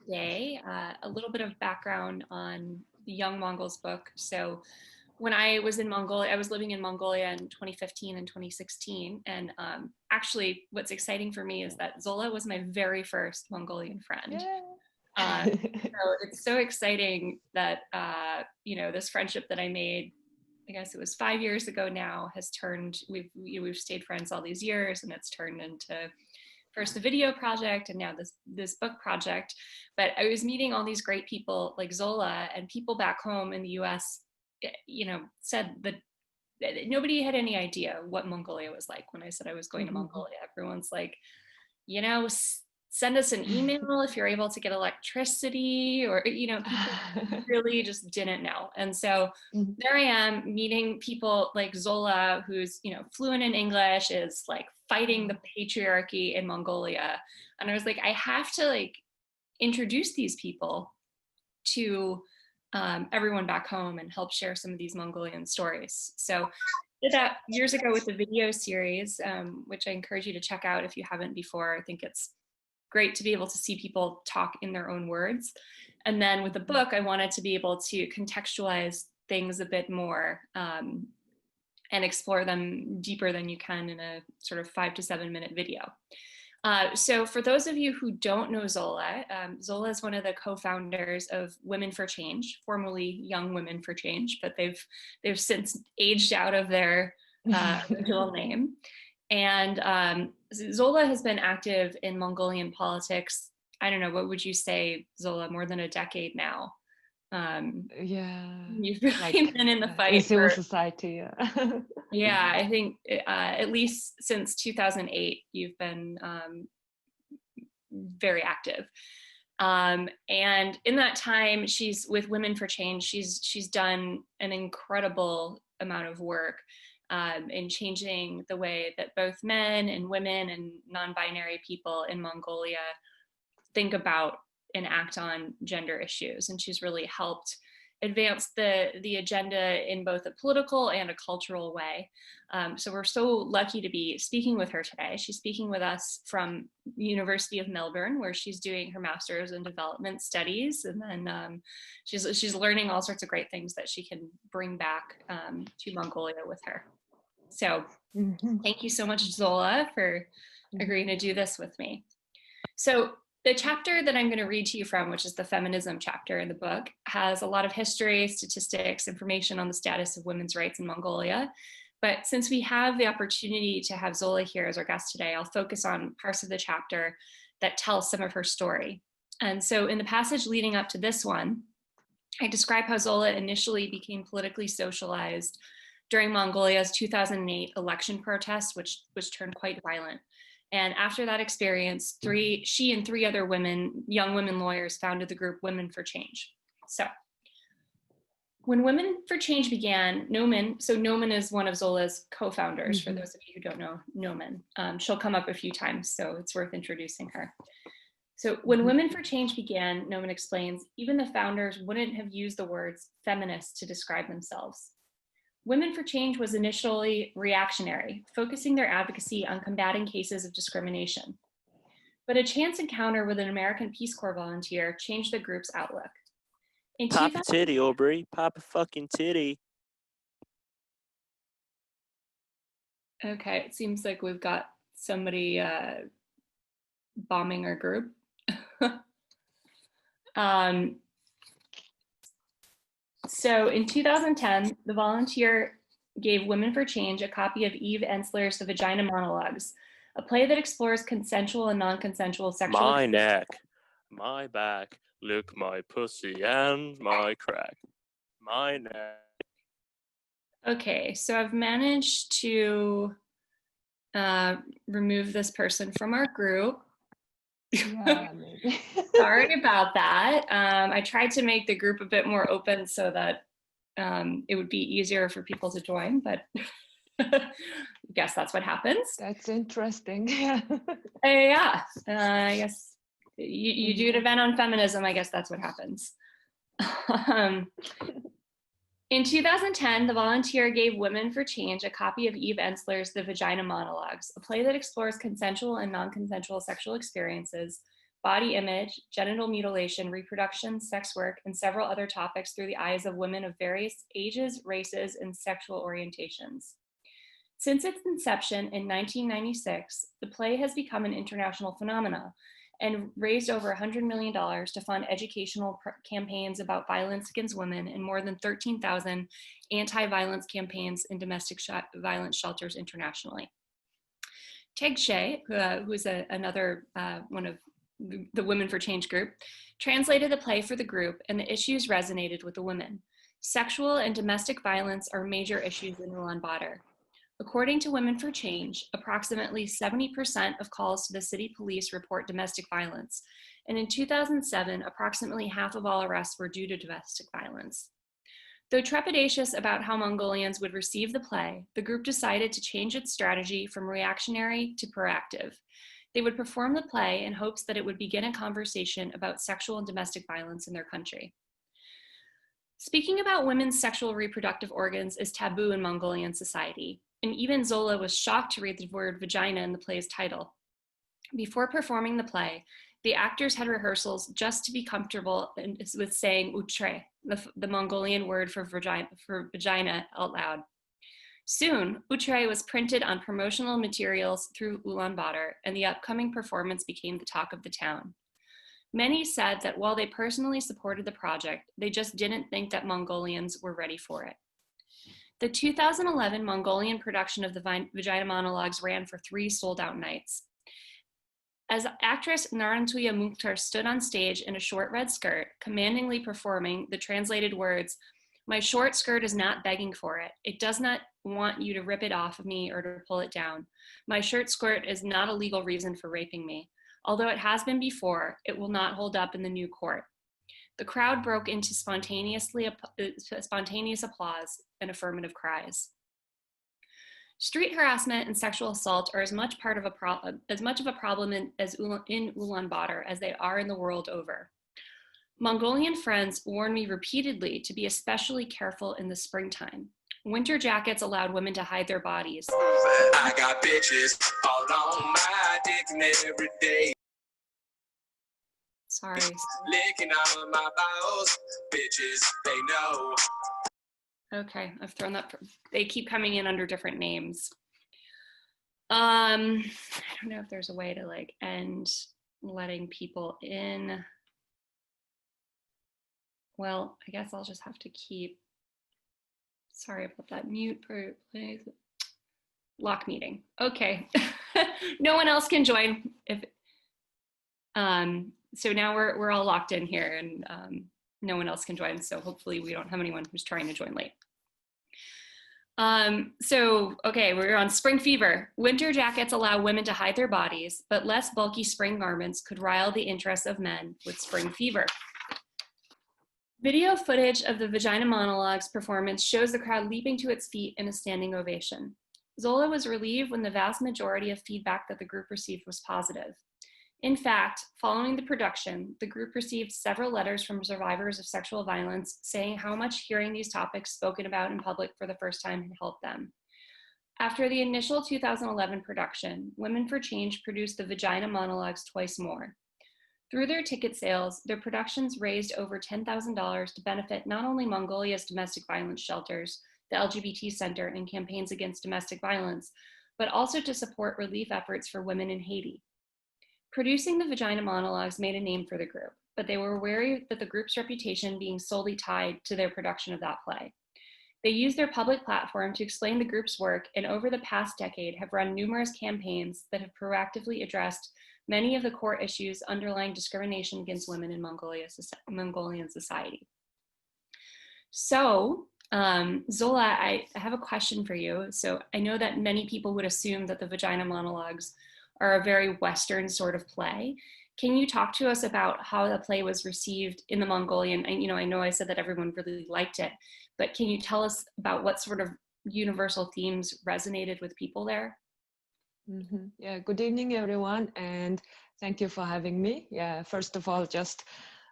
today. A little bit of background on the Young Mongols book. So when I was in Mongolia, I was living in Mongolia in 2015 and 2016. And actually, what's exciting for me is that Zola was my very first Mongolian friend. So it's so exciting that, this friendship that I made, I guess it was 5 years ago now, has turned, we've stayed friends all these years, and it's turned into first a video project and now this book project. But I was meeting all these great people like Zola, and people back home in the US, said that nobody had any idea what Mongolia was like. When I said I was going to Mongolia, everyone's like, send us an email if you're able to get electricity, or, people really just didn't know. And so there I am meeting people like Zola, who's, fluent in English, is like fighting the patriarchy in Mongolia. And I was like, I have to introduce these people to everyone back home and help share some of these Mongolian stories. So I did that years ago with the video series, which I encourage you to check out if you haven't before. I think it's great to be able to see people talk in their own words. And then with the book, I wanted to be able to contextualize things a bit more and explore them deeper than you can in a sort of 5 to 7 minute video. So for those of you who don't know Zola, Zola is one of the co-founders of Women for Change, formerly Young Women for Change, but they've since aged out of their original name. And Zola has been active in Mongolian politics. I don't know, what would you say, Zola, more than a decade now? You've really been in the fight in civil society. Yeah, I think at least since 2008, you've been very active. And in that time, she's with Women for Change. She's done an incredible amount of work in changing the way that both men and women and non-binary people in Mongolia think about and act on gender issues. And she's really helped advance the agenda in both a political and a cultural way. So we're so lucky to be speaking with her today. She's speaking with us from the University of Melbourne, where she's doing her master's in development studies. And then she's learning all sorts of great things that she can bring back to Mongolia with her. So thank you so much, Zola, for agreeing to do this with me. So the chapter that I'm going to read to you from, which is the Feminism chapter in the book, has a lot of history, statistics, information on the status of women's rights in Mongolia. But since we have the opportunity to have Zola here as our guest today, I'll focus on parts of the chapter that tell some of her story. And so in the passage leading up to this one, I describe how Zola initially became politically socialized during Mongolia's 2008 election protests, which turned quite violent. And after that experience, she and three other young women lawyers, founded the group Women for Change. So when Women for Change began, Noman is one of Zola's co-founders, for those of you who don't know Noman. She'll come up a few times, so it's worth introducing her. So when Women for Change began, Noman explains, even the founders wouldn't have used the words feminist to describe themselves. Women for Change was initially reactionary, focusing their advocacy on combating cases of discrimination. But a chance encounter with an American Peace Corps volunteer changed the group's outlook. Pop a titty, Aubrey. Pop a fucking titty. Okay, it seems like we've got somebody bombing our group. So in 2010, the volunteer gave Women for Change a copy of Eve Ensler's The Vagina Monologues, a play that explores consensual and non-consensual sexual My neck, my back, lick my pussy and my crack. My neck. Okay, so I've managed to remove this person from our group. Yeah, maybe. Sorry about that. I tried to make the group a bit more open so that it would be easier for people to join, but I guess that's what happens. That's interesting. Yeah. Yeah, I guess you do an event on feminism, I guess that's what happens. In 2010, the volunteer gave Women for Change a copy of Eve Ensler's The Vagina Monologues, a play that explores consensual and non-consensual sexual experiences body image, genital mutilation, reproduction, sex work, and several other topics through the eyes of women of various ages, races, and sexual orientations. Since its inception in 1996, the play has become an international phenomenon and raised over $100 million to fund educational campaigns about violence against women and more than 13,000 anti-violence campaigns in domestic violence shelters internationally. Teg Shea, who is another one of the Women for Change group, translated the play for the group, and the issues resonated with the women. Sexual and domestic violence are major issues in Ulaanbaatar. According to Women for Change, approximately 70% of calls to the city police report domestic violence, and in 2007, approximately half of all arrests were due to domestic violence. Though trepidatious about how Mongolians would receive the play, the group decided to change its strategy from reactionary to proactive. They would perform the play in hopes that it would begin a conversation about sexual and domestic violence in their country. Speaking about women's sexual reproductive organs is taboo in Mongolian society, and even Zola was shocked to read the word vagina in the play's title. Before performing the play, the actors had rehearsals just to be comfortable with saying utre, the Mongolian word for vagina, out loud. Soon, utre was printed on promotional materials through Ulaanbaatar, and the upcoming performance became the talk of the town. Many said that while they personally supported the project, they just didn't think that Mongolians were ready for it. The 2011 Mongolian production of the Vagina Monologues ran for 3 sold-out nights. As actress Narantuya Mukhtar stood on stage in a short red skirt, commandingly performing the translated words, "My short skirt is not begging for it. It does not want you to rip it off of me or to pull it down. My short skirt is not a legal reason for raping me. Although it has been before, it will not hold up in the new court." The crowd broke into spontaneous applause and affirmative cries. Street harassment and sexual assault are as much of a problem in Ulaanbaatar as they are in the world over. Mongolian friends warned me repeatedly to be especially careful in the springtime. Winter jackets allowed women to hide their bodies. I got bitches all on my dick every day. Sorry. Licking on my balls, bitches, they know. Okay, I've thrown that. They keep coming in under different names. I don't know if there's a way to end letting people in. Well, I guess I'll just have to keep. Sorry about that. Mute, please. Lock meeting. Okay. No one else can join. So now we're all locked in here, and no one else can join. So hopefully we don't have anyone who's trying to join late. Okay, we're on spring fever. Winter jackets allow women to hide their bodies, but less bulky spring garments could rile the interest of men with spring fever. Video footage of the Vagina Monologues performance shows the crowd leaping to its feet in a standing ovation. Zola was relieved when the vast majority of feedback that the group received was positive. In fact, following the production, the group received several letters from survivors of sexual violence saying how much hearing these topics spoken about in public for the first time had helped them. After the initial 2011 production, Women for Change produced the Vagina Monologues twice more. Through their ticket sales, their productions raised over $10,000 to benefit not only Mongolia's domestic violence shelters, the LGBT Center, and campaigns against domestic violence, but also to support relief efforts for women in Haiti. Producing the Vagina Monologues made a name for the group, but they were wary that the group's reputation being solely tied to their production of that play. They used their public platform to explain the group's work, and over the past decade have run numerous campaigns that have proactively addressed many of the core issues underlying discrimination against women in Mongolian society. So, Zola, I have a question for you. So I know that many people would assume that the Vagina Monologues are a very Western sort of play. Can you talk to us about how the play was received in the Mongolian? And, I know I said that everyone really liked it, but can you tell us about what sort of universal themes resonated with people there? Mm-hmm. Yeah, good evening, everyone, and thank you for having me. Yeah, first of all,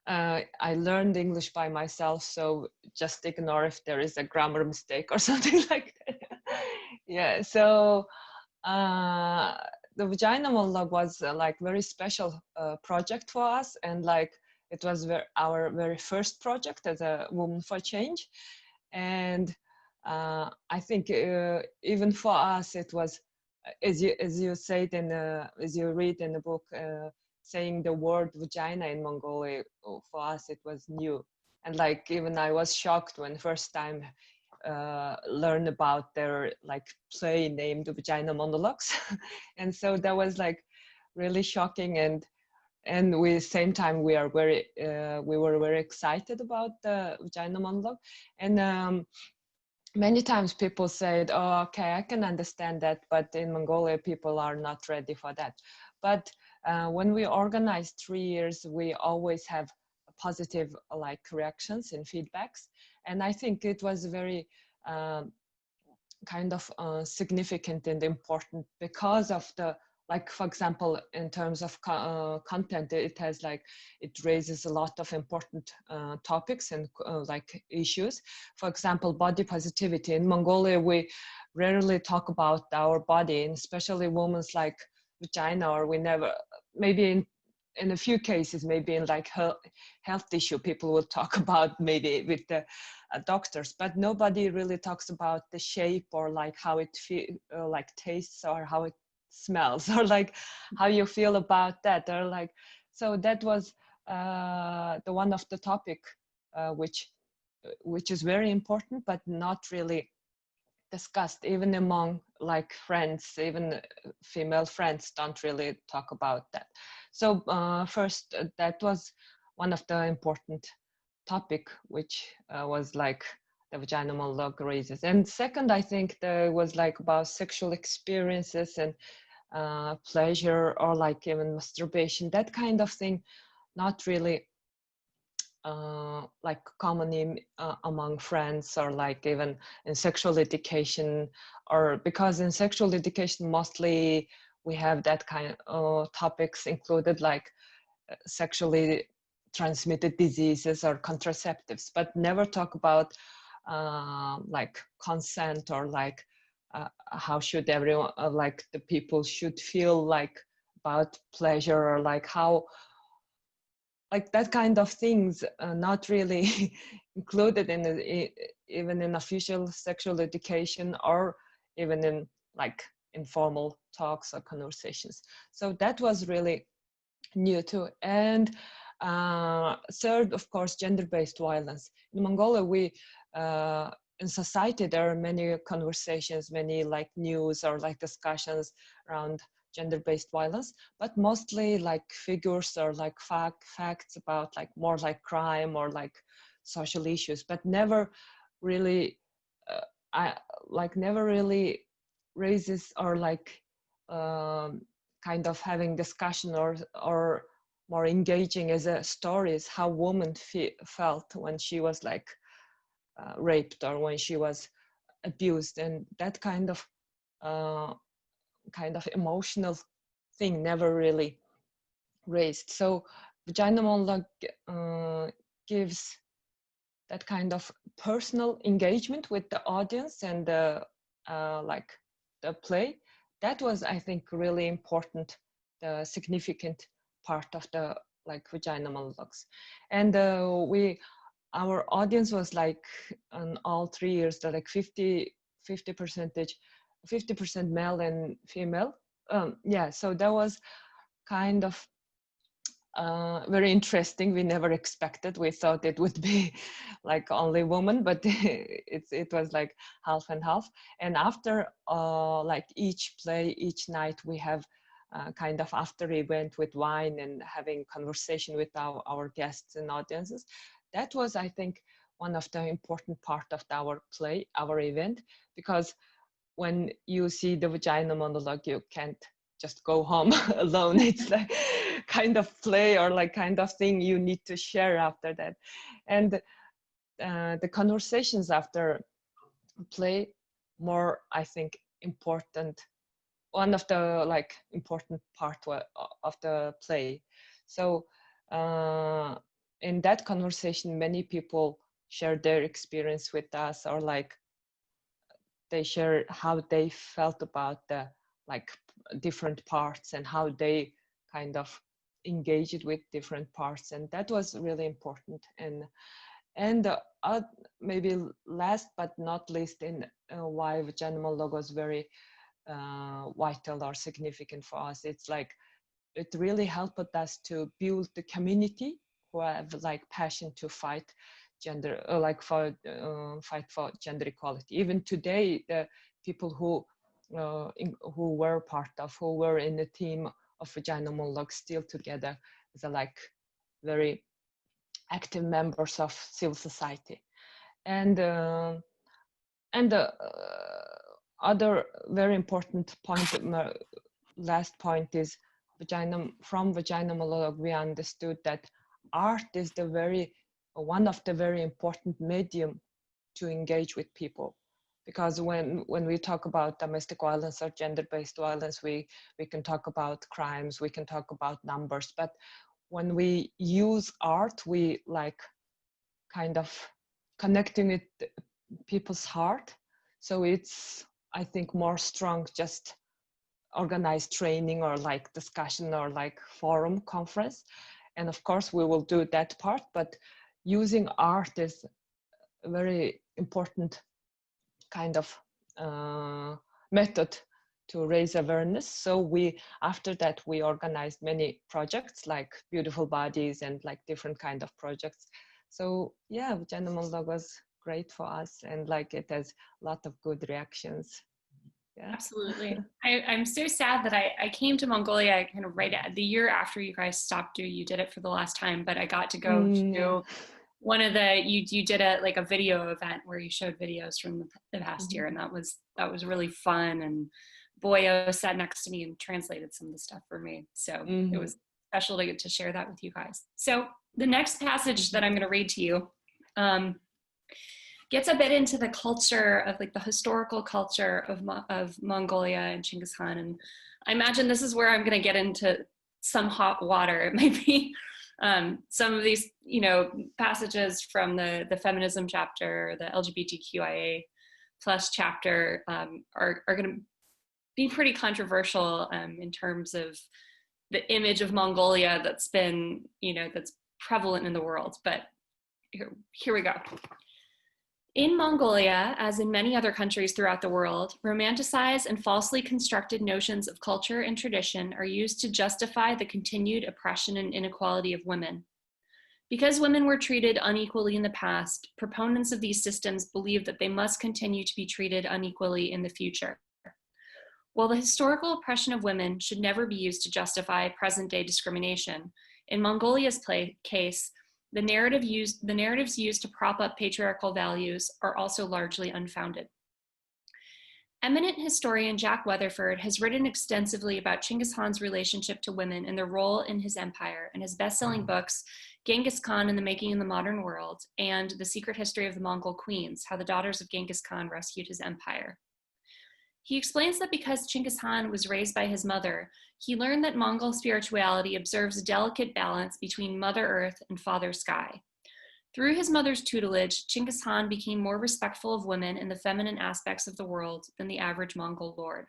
I learned English by myself, so just ignore if there is a grammar mistake or something like that. Yeah, so the vagina monologue was like very special project for us, and like it was our very first project as a Woman for Change. And I think even for us it was, as you said in as you read in the book, saying the word vagina in Mongolia, for us it was new. And like even I was shocked when first time learn about their like play named Vagina Monologues. And so that was like really shocking, and we same time we are very we were very excited about the Vagina Monologue. And many times people said, oh, okay, I can understand that, but in Mongolia people are not ready for that. But when we organized 3 years, we always have positive like reactions and feedbacks. And I think it was very kind of significant and important because of the, like, for example, in terms of content, it has like, it raises a lot of important topics and like issues. For example, body positivity. In Mongolia, we rarely talk about our body, and especially women's like vagina, or we never, maybe in a few cases, maybe in like health issue, people will talk about maybe with the doctors, but nobody really talks about the shape or like how it like tastes, or how it smells, or like how you feel about that, or like, so that was the one of the topic which is very important, but not really discussed even among like friends. Even female friends don't really talk about that. So first, that was one of the important topic, which was like the vagina monologue raises. And second, I think there was like about sexual experiences and pleasure, or like even masturbation, that kind of thing, not really like common among friends, or like even in sexual education, or because in sexual education mostly we have that kind of topics included, like sexually transmitted diseases or contraceptives, but never talk about like consent, or like how should everyone like the people should feel like about pleasure, or like how, like that kind of things not really included in even in official sexual education, or even in like informal talks or conversations. So that was really new too. And third, of course, gender-based violence. In Mongolia, we in society there are many conversations, many like news or like discussions around gender-based violence, but mostly like figures or like facts about like more like crime or like social issues, but never really I like never really raises, or like kind of having discussion, or more engaging as a stories how woman felt when she was like raped, or when she was abused, and that kind of emotional thing never really raised. So vagina monologue gives that kind of personal engagement with the audience and like the play. That was, I think, really important, the significant part of the like vagina monologues. And our audience was like on all 3 years, the like 50% male and female. Yeah, so that was kind of very interesting. We never expected. We thought it would be like only women, but it was like half and half. And after like each play, each night, we have kind of after event with wine and having conversation with our guests and audiences. That was, I think, one of the important part of our play, our event, because when you see the vagina monologue, you can't just go home alone. It's like kind of play, or like kind of thing you need to share after that. And the conversations after play, more, I think, important, one of the like important part of the play. So in that conversation, many people share their experience with us, or like they share how they felt about the like different parts and how they kind of engaged with different parts, and that was really important. And maybe last but not least, in why vagina monologue was very vital or significant for us, it's like it really helped us to build the community who have like passion to fight gender, fight for gender equality. Even today, the people who were part of, who were in the team of vagina monologue, still together as a like very active members of civil society. And the other very important point, last point, is from vagina monologue we understood that art is one of the very important medium to engage with people. Because when we talk about domestic violence or gender-based violence, we can talk about crimes, we can talk about numbers, but when we use art, we like kind of connecting with people's heart. So it's, I think, more strong just organized training or like discussion or like forum conference. And of course we will do that part, but using art is a very important kind of method to raise awareness. So after that we organized many projects like Beautiful Bodies and like different kind of projects. So yeah, vagina monologue was great for us, and like it has a lot of good reactions. Yeah. Absolutely. I'm so sad that I came to Mongolia kind of right at the year after you guys stopped you did it for the last time, but I got to go to one of you did a video event where you showed videos from the past year, and that was really fun. And Boyo sat next to me and translated some of the stuff for me. So it was special to get to share that with you guys. So the next passage that I'm going to read to you gets a bit into the culture of like the historical culture of Mongolia and Genghis Khan. And I imagine this is where I'm going to get into some hot water. It might be some of these, passages from the feminism chapter, the LGBTQIA plus chapter are going to be pretty controversial in terms of the image of Mongolia that's been, that's prevalent in the world. But here we go. In Mongolia, as in many other countries throughout the world, romanticized and falsely constructed notions of culture and tradition are used to justify the continued oppression and inequality of women. Because women were treated unequally in the past, proponents of these systems believe that they must continue to be treated unequally in the future. While the historical oppression of women should never be used to justify present-day discrimination, in Mongolia's case, the narratives used to prop up patriarchal values are also largely unfounded. Eminent historian Jack Weatherford has written extensively about Genghis Khan's relationship to women and their role in his empire, and his best-selling books, Genghis Khan and the Making of the Modern World, and The Secret History of the Mongol Queens, How the Daughters of Genghis Khan Rescued His Empire. He explains that because Genghis Khan was raised by his mother, he learned that Mongol spirituality observes a delicate balance between Mother Earth and Father Sky. Through his mother's tutelage, Genghis Khan became more respectful of women and the feminine aspects of the world than the average Mongol lord.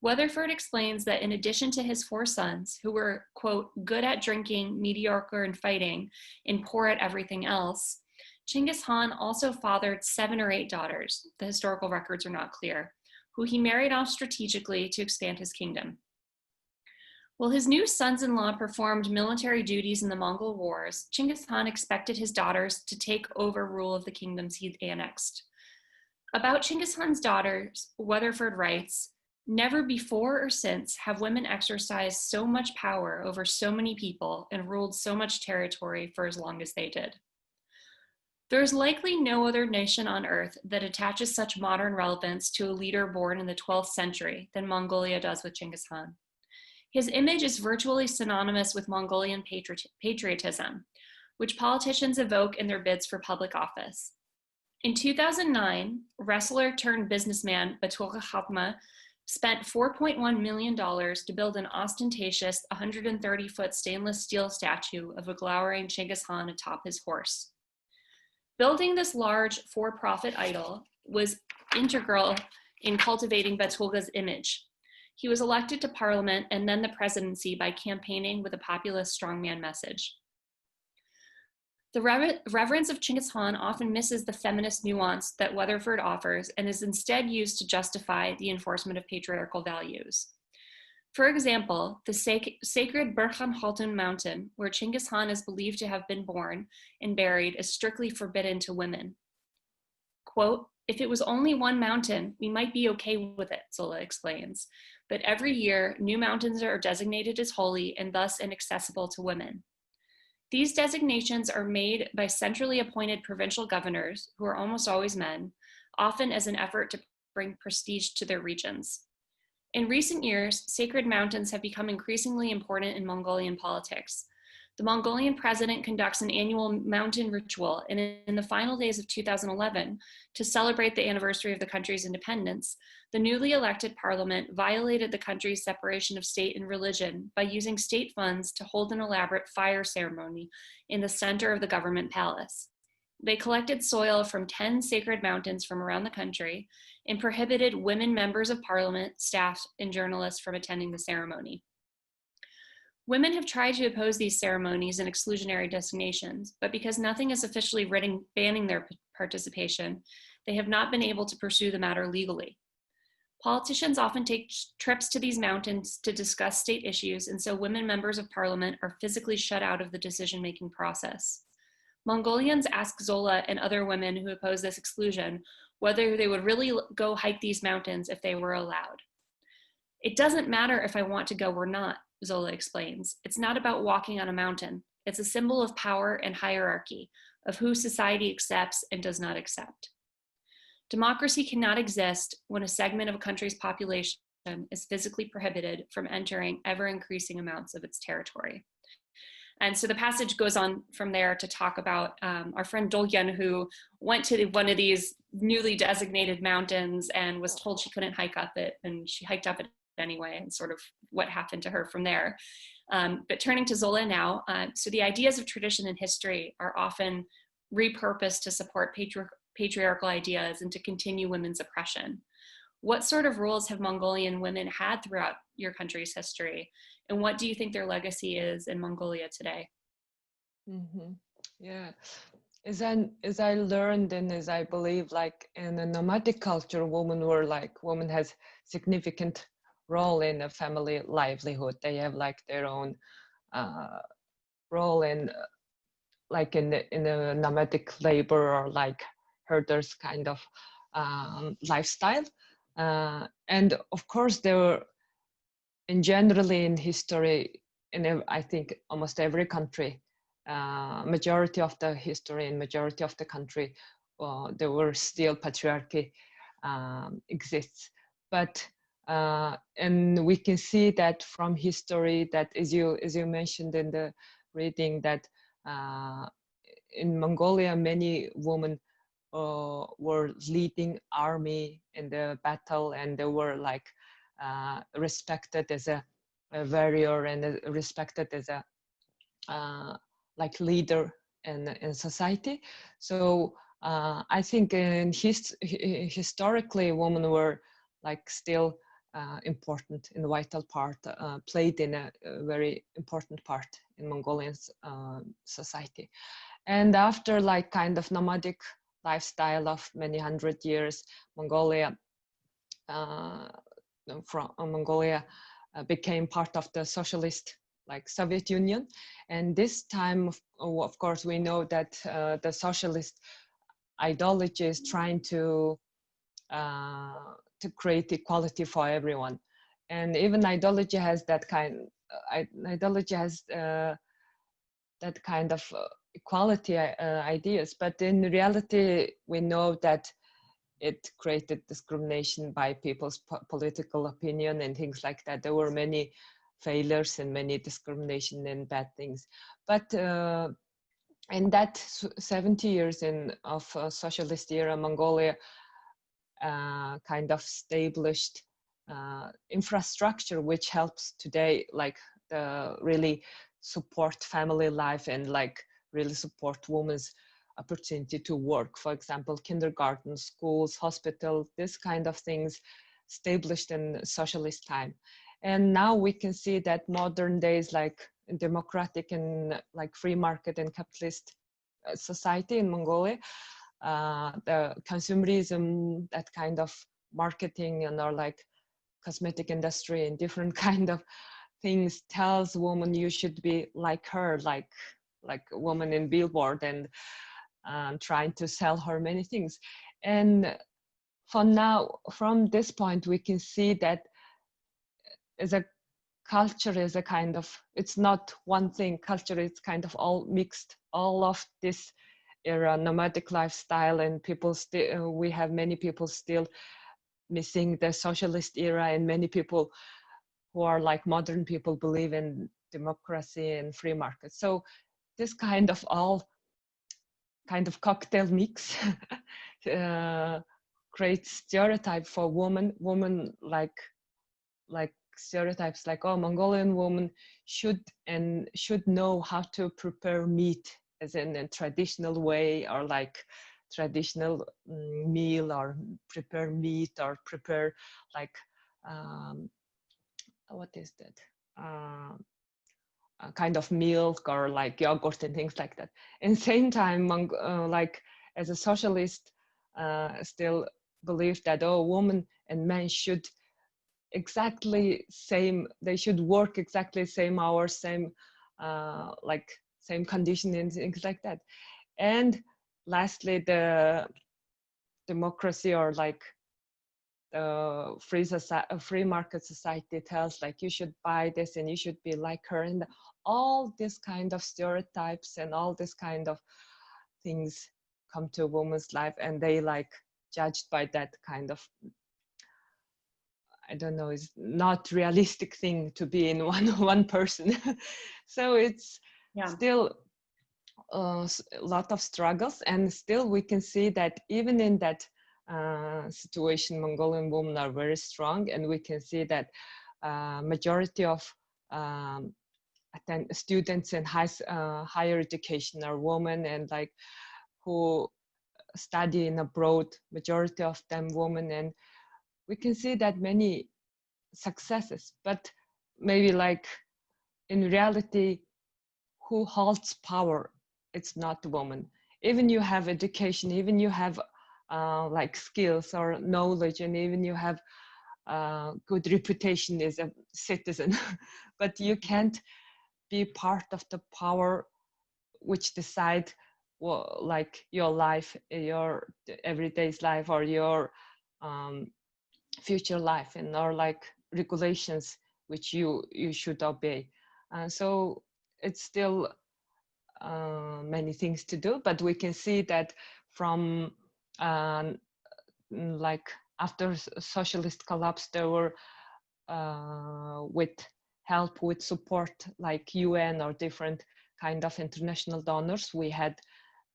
Weatherford explains that in addition to his 4 sons, who were, quote, good at drinking, mediocre in fighting, and poor at everything else, Genghis Khan also fathered 7 or 8 daughters, the historical records are not clear, who he married off strategically to expand his kingdom. While his new sons-in-law performed military duties in the Mongol Wars, Genghis Khan expected his daughters to take over rule of the kingdoms he'd annexed. About Genghis Khan's daughters, Weatherford writes, never before or since have women exercised so much power over so many people and ruled so much territory for as long as they did. There is likely no other nation on earth that attaches such modern relevance to a leader born in the 12th century than Mongolia does with Genghis Khan. His image is virtually synonymous with Mongolian patriotism, which politicians evoke in their bids for public office. In 2009, wrestler turned businessman Batkhuyag spent $4.1 million to build an ostentatious 130-foot stainless steel statue of a glowering Genghis Khan atop his horse. Building this large for-profit idol was integral in cultivating Batkhuyag's image. He was elected to parliament and then the presidency by campaigning with a populist strongman message. The reverence of Chinggis Khan often misses the feminist nuance that Weatherford offers and is instead used to justify the enforcement of patriarchal values. For example, the sacred Burkhan Khatun mountain, where Chinggis Khan is believed to have been born and buried, is strictly forbidden to women. Quote, "If it was only one mountain, we might be okay with it," Zola explains. But every year, new mountains are designated as holy and thus inaccessible to women. These designations are made by centrally appointed provincial governors, who are almost always men, often as an effort to bring prestige to their regions. In recent years, sacred mountains have become increasingly important in Mongolian politics. The Mongolian president conducts an annual mountain ritual, and in the final days of 2011, to celebrate the anniversary of the country's independence, the newly elected parliament violated the country's separation of state and religion by using state funds to hold an elaborate fire ceremony in the center of the government palace. They collected soil from 10 sacred mountains from around the country and prohibited women members of parliament, staff, and journalists from attending the ceremony. Women have tried to oppose these ceremonies and exclusionary designations, but because nothing is officially written banning their participation, they have not been able to pursue the matter legally. Politicians often take trips to these mountains to discuss state issues, and so women members of parliament are physically shut out of the decision-making process. Mongolians ask Zola and other women who oppose this exclusion whether they would really go hike these mountains if they were allowed. "It doesn't matter if I want to go or not," Zola explains. "It's not about walking on a mountain. It's a symbol of power and hierarchy, of who society accepts and does not accept." Democracy cannot exist when a segment of a country's population is physically prohibited from entering ever-increasing amounts of its territory. And so the passage goes on from there to talk about our friend Dolyan, who went to one of these newly designated mountains and was told she couldn't hike up it, and she hiked up it anyway, and sort of what happened to her from there. But turning to Zola now, so the ideas of tradition and history are often repurposed to support patriarchal ideas and to continue women's oppression. What sort of roles have Mongolian women had throughout your country's history? And what do you think their legacy is in Mongolia today? Mm-hmm. Yeah, as I learned and as I believe, like in a nomadic culture, women has significant role in a family livelihood. They have like their own role in like in the nomadic labor or like herders kind of lifestyle. And of course, there were, in generally in history, in I think almost every country, majority of the history and majority of the country, there were still patriarchy exists. But and we can see that from history that, as you mentioned in the reading, that in Mongolia, many women were leading army in the battle, and they were like respected as a warrior and respected as a like leader in society. So I think historically, women were like still important in vital part, played in a very important part in Mongolian society. And after like kind of nomadic lifestyle of many hundred years, Mongolia became part of the socialist like Soviet Union. And this time, of course, we know that the socialist ideology is trying to create equality for everyone. And even ideology has that kind. Ideology has that kind of equality ideas, but in reality, we know that it created discrimination by people's political opinion and things like that. There were many failures and many discrimination and bad things. But in that 70 years of socialist era, Mongolia kind of established infrastructure which helps today, like really support family life and like really support women's opportunity to work. For example, kindergarten, schools, hospital, this kind of things. established in socialist time. And now we can see that modern days, like democratic and like free market and capitalist society in Mongolia, the consumerism, that kind of marketing and or like cosmetic industry and different kind of things tells women you should be like her, like a woman in billboard, and trying to sell her many things. And for now, from this point, we can see that as a culture is a kind of, it's not one thing. Culture is kind of all mixed, all of this era, nomadic lifestyle, and people still, we have many people still missing the socialist era, and many people who are like modern people believe in democracy and free market. So this kind of all kind of cocktail mix creates stereotype for women like stereotypes like, oh, Mongolian woman should know how to prepare meat as in a traditional way, or like traditional meal, or prepare meat, or prepare like what is that, a kind of milk or like yogurt and things like that. And same time, like as a socialist, still believe that, oh, women and men should exactly same, they should work exactly same hours, same like same condition and things like that. And lastly, the democracy, or like free market society tells like, you should buy this and you should be like her, and all this kind of stereotypes and all this kind of things come to a woman's life, and they like judged by that kind of, I don't know, it's not realistic thing to be in one person. So it's still a lot of struggles, and still we can see that even in that situation, Mongolian women are very strong, and we can see that majority of students in higher education are women, and like who study in abroad, majority of them women, and we can see that many successes, but maybe like in reality, who holds power? It's not the woman. Even you have education, even you have like skills or knowledge, and even you have good reputation as a citizen, but you can't be part of the power which decide, well, like your life, your everyday's life, or your future life, and or like regulations which you should obey. So it's still many things to do, but we can see that from like after socialist collapse, there were with help, with support like UN or different kind of international donors, we had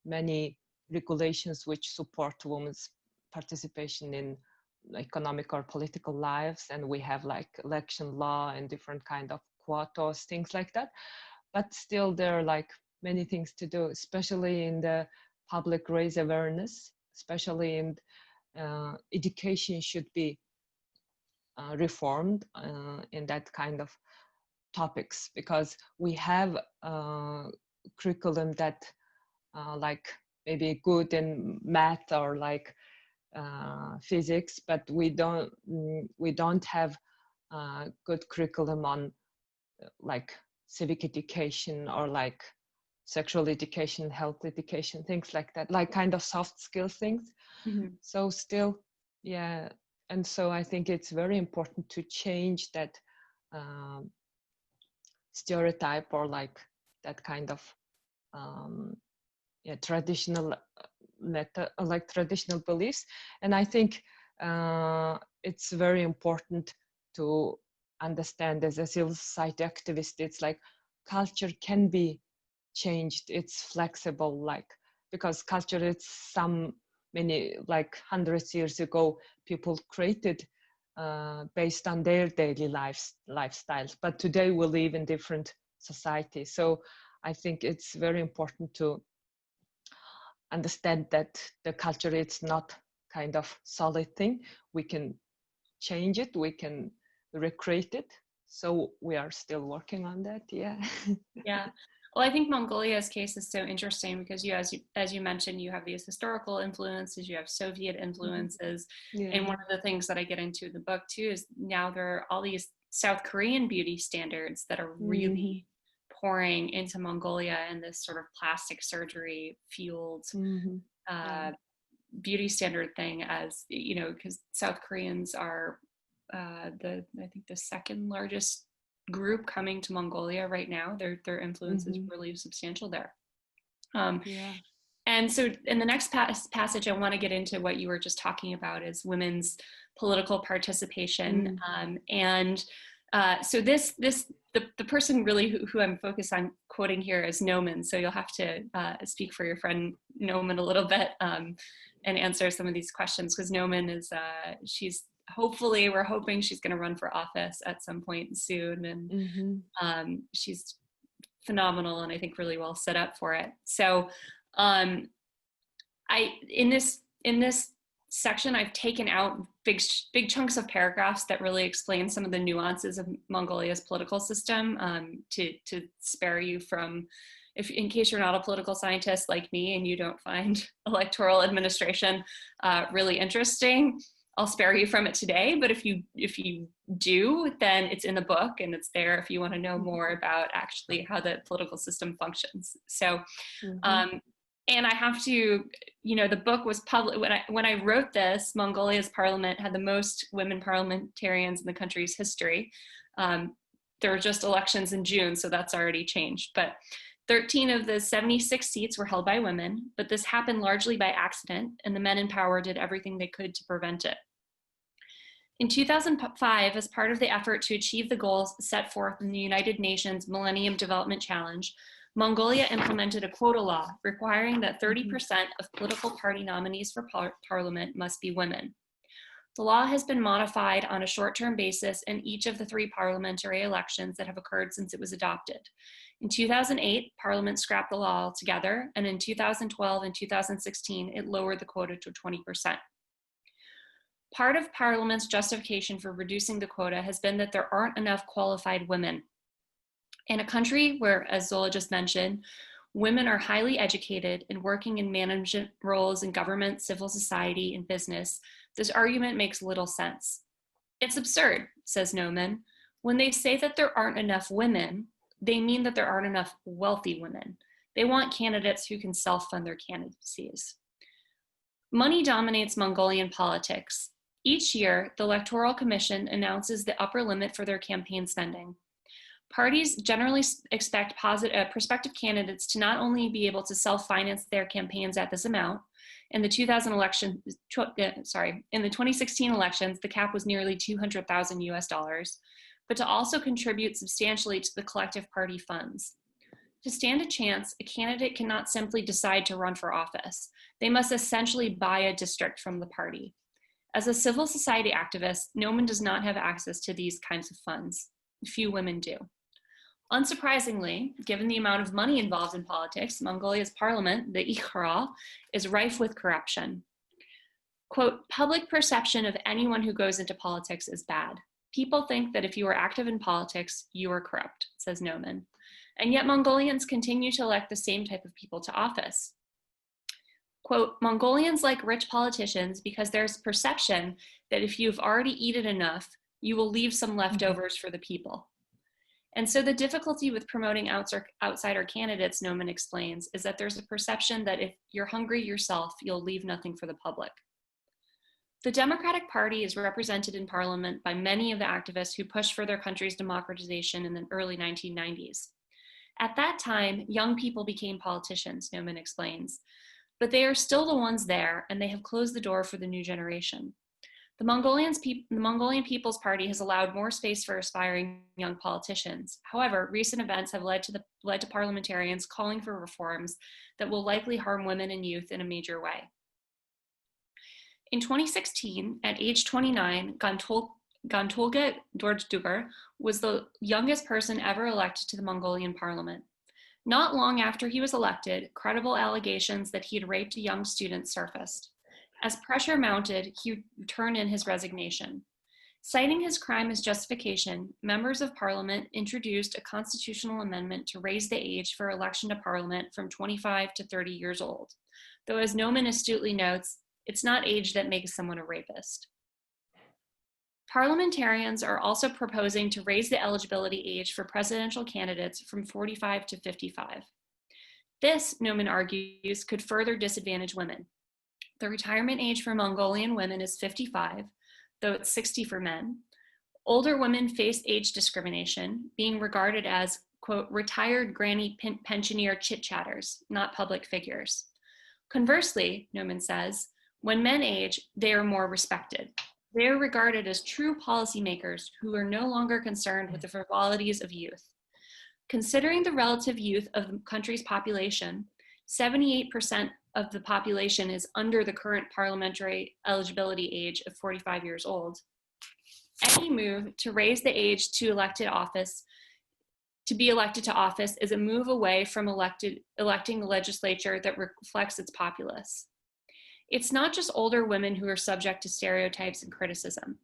many regulations which support women's participation in economic or political lives, and we have like election law and different kind of quotas, things like that. But still there are like many things to do, especially in the public raise awareness, especially in education should be reformed in that kind of topics, because we have curriculum that like maybe good in math or like physics, but we don't have good curriculum on like civic education, or like sexual education, health education, things like that, like kind of soft skills things. Mm-hmm. So still, yeah. And so I think it's very important to change that stereotype, or like that kind of traditional method, like traditional beliefs. And I think it's very important to understand as a civil society activist, it's like culture can be changed, it's flexible, like because culture, it's many like hundreds years ago people created based on their daily lifestyles, but today we live in different societies. So I think it's very important to understand that the culture, it's not kind of solid thing. We can change it, we can recreate it. So we are still working on that. Yeah. Yeah. Well, I think Mongolia's case is so interesting because as you mentioned, you have these historical influences, you have Soviet influences. Yeah. And one of the things that I get into in the book too is now there are all these South Korean beauty standards that are really pouring into Mongolia, and this sort of plastic surgery fueled beauty standard thing, as you know, because South Koreans are I think the second largest group coming to Mongolia right now. Their influence is really substantial there. And so in the next passage, I want to get into what you were just talking about, is women's political participation. So the person really who I'm focused on quoting here is Noman. So you'll have to speak for your friend Noman a little bit and answer some of these questions, because Noman is, we're hoping she's going to run for office at some point soon. And she's phenomenal and I think really well set up for it. So in this section, I've taken out big chunks of paragraphs that really explain some of the nuances of Mongolia's political system, to spare you from, in case you're not a political scientist like me and you don't find electoral administration really interesting, I'll spare you from it today. But if you do, then it's in the book and it's there if you want to know more about actually how the political system functions. So, and I have to, the book was published when I wrote this. Mongolia's parliament had the most women parliamentarians in the country's history. There were just elections in June, so that's already changed. But 13 of the 76 seats were held by women, but this happened largely by accident, and the men in power did everything they could to prevent it. In 2005, as part of the effort to achieve the goals set forth in the United Nations Millennium Development Challenge, Mongolia implemented a quota law requiring that 30% of political party nominees for parliament must be women. The law has been modified on a short-term basis in each of the 3 parliamentary elections that have occurred since it was adopted. In 2008, Parliament scrapped the law altogether, and in 2012 and 2016, it lowered the quota to 20%. Part of Parliament's justification for reducing the quota has been that there aren't enough qualified women. In a country where, as Zola just mentioned, women are highly educated and working in management roles in government, civil society, and business, this argument makes little sense. It's absurd, says Noman. When they say that there aren't enough women, they mean that there aren't enough wealthy women. They want candidates who can self-fund their candidacies. Money dominates Mongolian politics. Each year, the Electoral Commission announces the upper limit for their campaign spending. Parties generally expect prospective candidates to not only be able to self-finance their campaigns at this amount. In the 2016 elections, the cap was nearly $200,000 US, but to also contribute substantially to the collective party funds. To stand a chance, a candidate cannot simply decide to run for office. They must essentially buy a district from the party. As a civil society activist, Noman does not have access to these kinds of funds. Few women do. Unsurprisingly, given the amount of money involved in politics, Mongolia's parliament, the Ikhral, is rife with corruption. Quote, public perception of anyone who goes into politics is bad. People think that if you are active in politics, you are corrupt, says Noman. And yet Mongolians continue to elect the same type of people to office. Quote, Mongolians like rich politicians because there's perception that if you've already eaten enough, you will leave some leftovers for the people. And so the difficulty with promoting outsider candidates, Noman explains, is that there's a perception that if you're hungry yourself, you'll leave nothing for the public. The Democratic Party is represented in parliament by many of the activists who pushed for their country's democratization in the early 1990s. At that time, young people became politicians, Noman explains, but they are still the ones there, and they have closed the door for the new generation. The Mongolian People's Party has allowed more space for aspiring young politicians. However, recent events have led to parliamentarians calling for reforms that will likely harm women and youth in a major way. In 2016, at age 29, Gantolga Dorjdugar was the youngest person ever elected to the Mongolian parliament. Not long after he was elected, credible allegations that he had raped a young student surfaced. As pressure mounted, he turned in his resignation. Citing his crime as justification, members of parliament introduced a constitutional amendment to raise the age for election to parliament from 25 to 30 years old. Though, as Noman astutely notes, it's not age that makes someone a rapist. Parliamentarians are also proposing to raise the eligibility age for presidential candidates from 45 to 55. This, Noman argues, could further disadvantage women. The retirement age for Mongolian women is 55, though it's 60 for men. Older women face age discrimination, being regarded as, quote, retired granny pensioner chit-chatters, not public figures. Conversely, Noman says, when men age, they are more respected. They are regarded as true policymakers who are no longer concerned with the frivolities of youth. Considering the relative youth of the country's population, 78% of the population is under the current parliamentary eligibility age of 45 years old. Any move to raise the age to be elected to office is a move away from electing a legislature that reflects its populace. It's not just older women who are subject to stereotypes and criticism.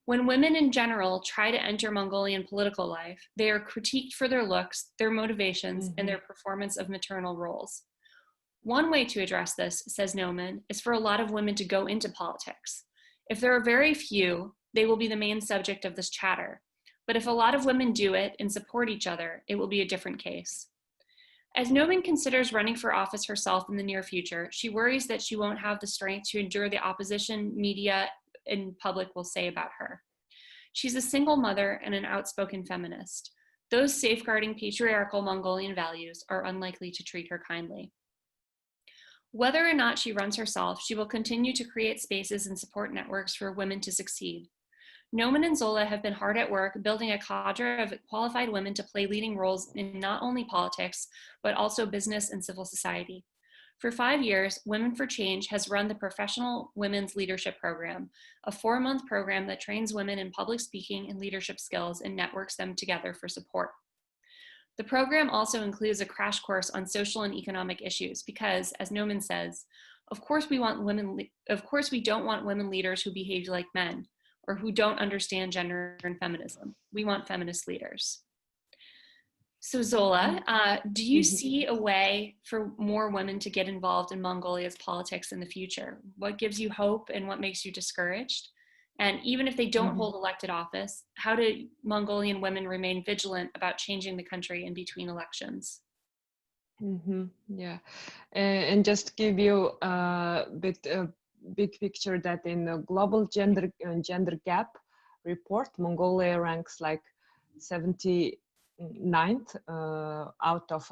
When women in general try to enter Mongolian political life, they are critiqued for their looks, their motivations, and their performance of maternal roles. One way to address this, says Noman, is for a lot of women to go into politics. If there are very few, they will be the main subject of this chatter. But if a lot of women do it and support each other, it will be a different case. As Noman considers running for office herself in the near future, she worries that she won't have the strength to endure the opposition media and public will say about her. She's a single mother and an outspoken feminist. Those safeguarding patriarchal Mongolian values are unlikely to treat her kindly. Whether or not she runs herself, she will continue to create spaces and support networks for women to succeed. Noman and Zola have been hard at work building a cadre of qualified women to play leading roles in not only politics, but also business and civil society. For 5 years, Women for Change has run the Professional Women's Leadership Program, a 4-month program that trains women in public speaking and leadership skills and networks them together for support. The program also includes a crash course on social and economic issues because, as Noman says, of course we don't want women leaders who behave like men or who don't understand gender and feminism. We want feminist leaders. So Zola, do you see a way for more women to get involved in Mongolia's politics in the future? What gives you hope and what makes you discouraged? And even if they don't hold elected office, how do Mongolian women remain vigilant about changing the country in between elections? Yeah, and just give you a big picture that in the global gender gap report, Mongolia ranks like 79th out of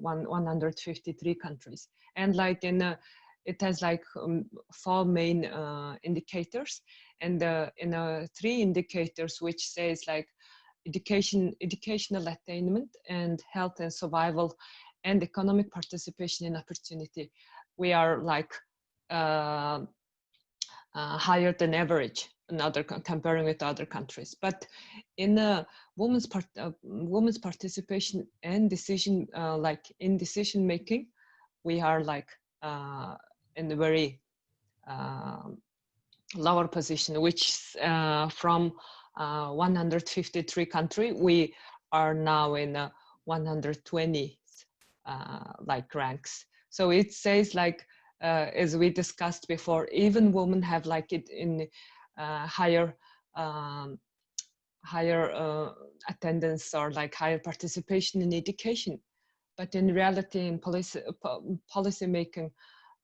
153 countries, and like it has like 4 main indicators, and in 3 indicators which says like educational attainment and health and survival and economic participation and opportunity, we are like higher than average comparing with other countries. But in women's participation and decision making, we are like in a very lower position, which from 153 country, we are now in 120 like ranks. So it says like, as we discussed before, even women have like it in higher attendance or like higher participation in education, but in reality in policy making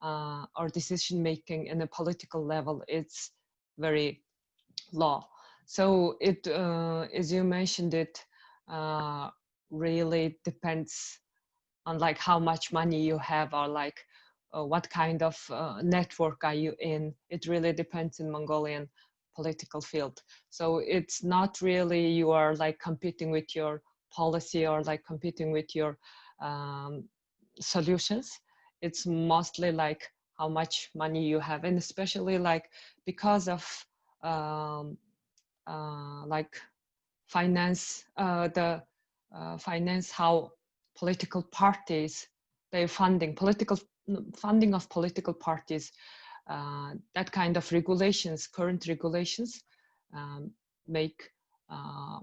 or decision making in a political level, it's very low. So it, as you mentioned, it really depends on like how much money you have or like what kind of network are you in. It really depends in Mongolian political field. So it's not really you are like competing with your policy or like competing with your solutions. It's mostly like how much money you have, and especially like because of like finance, finance, how political parties, their funding of political parties, that kind of regulations, current regulations, make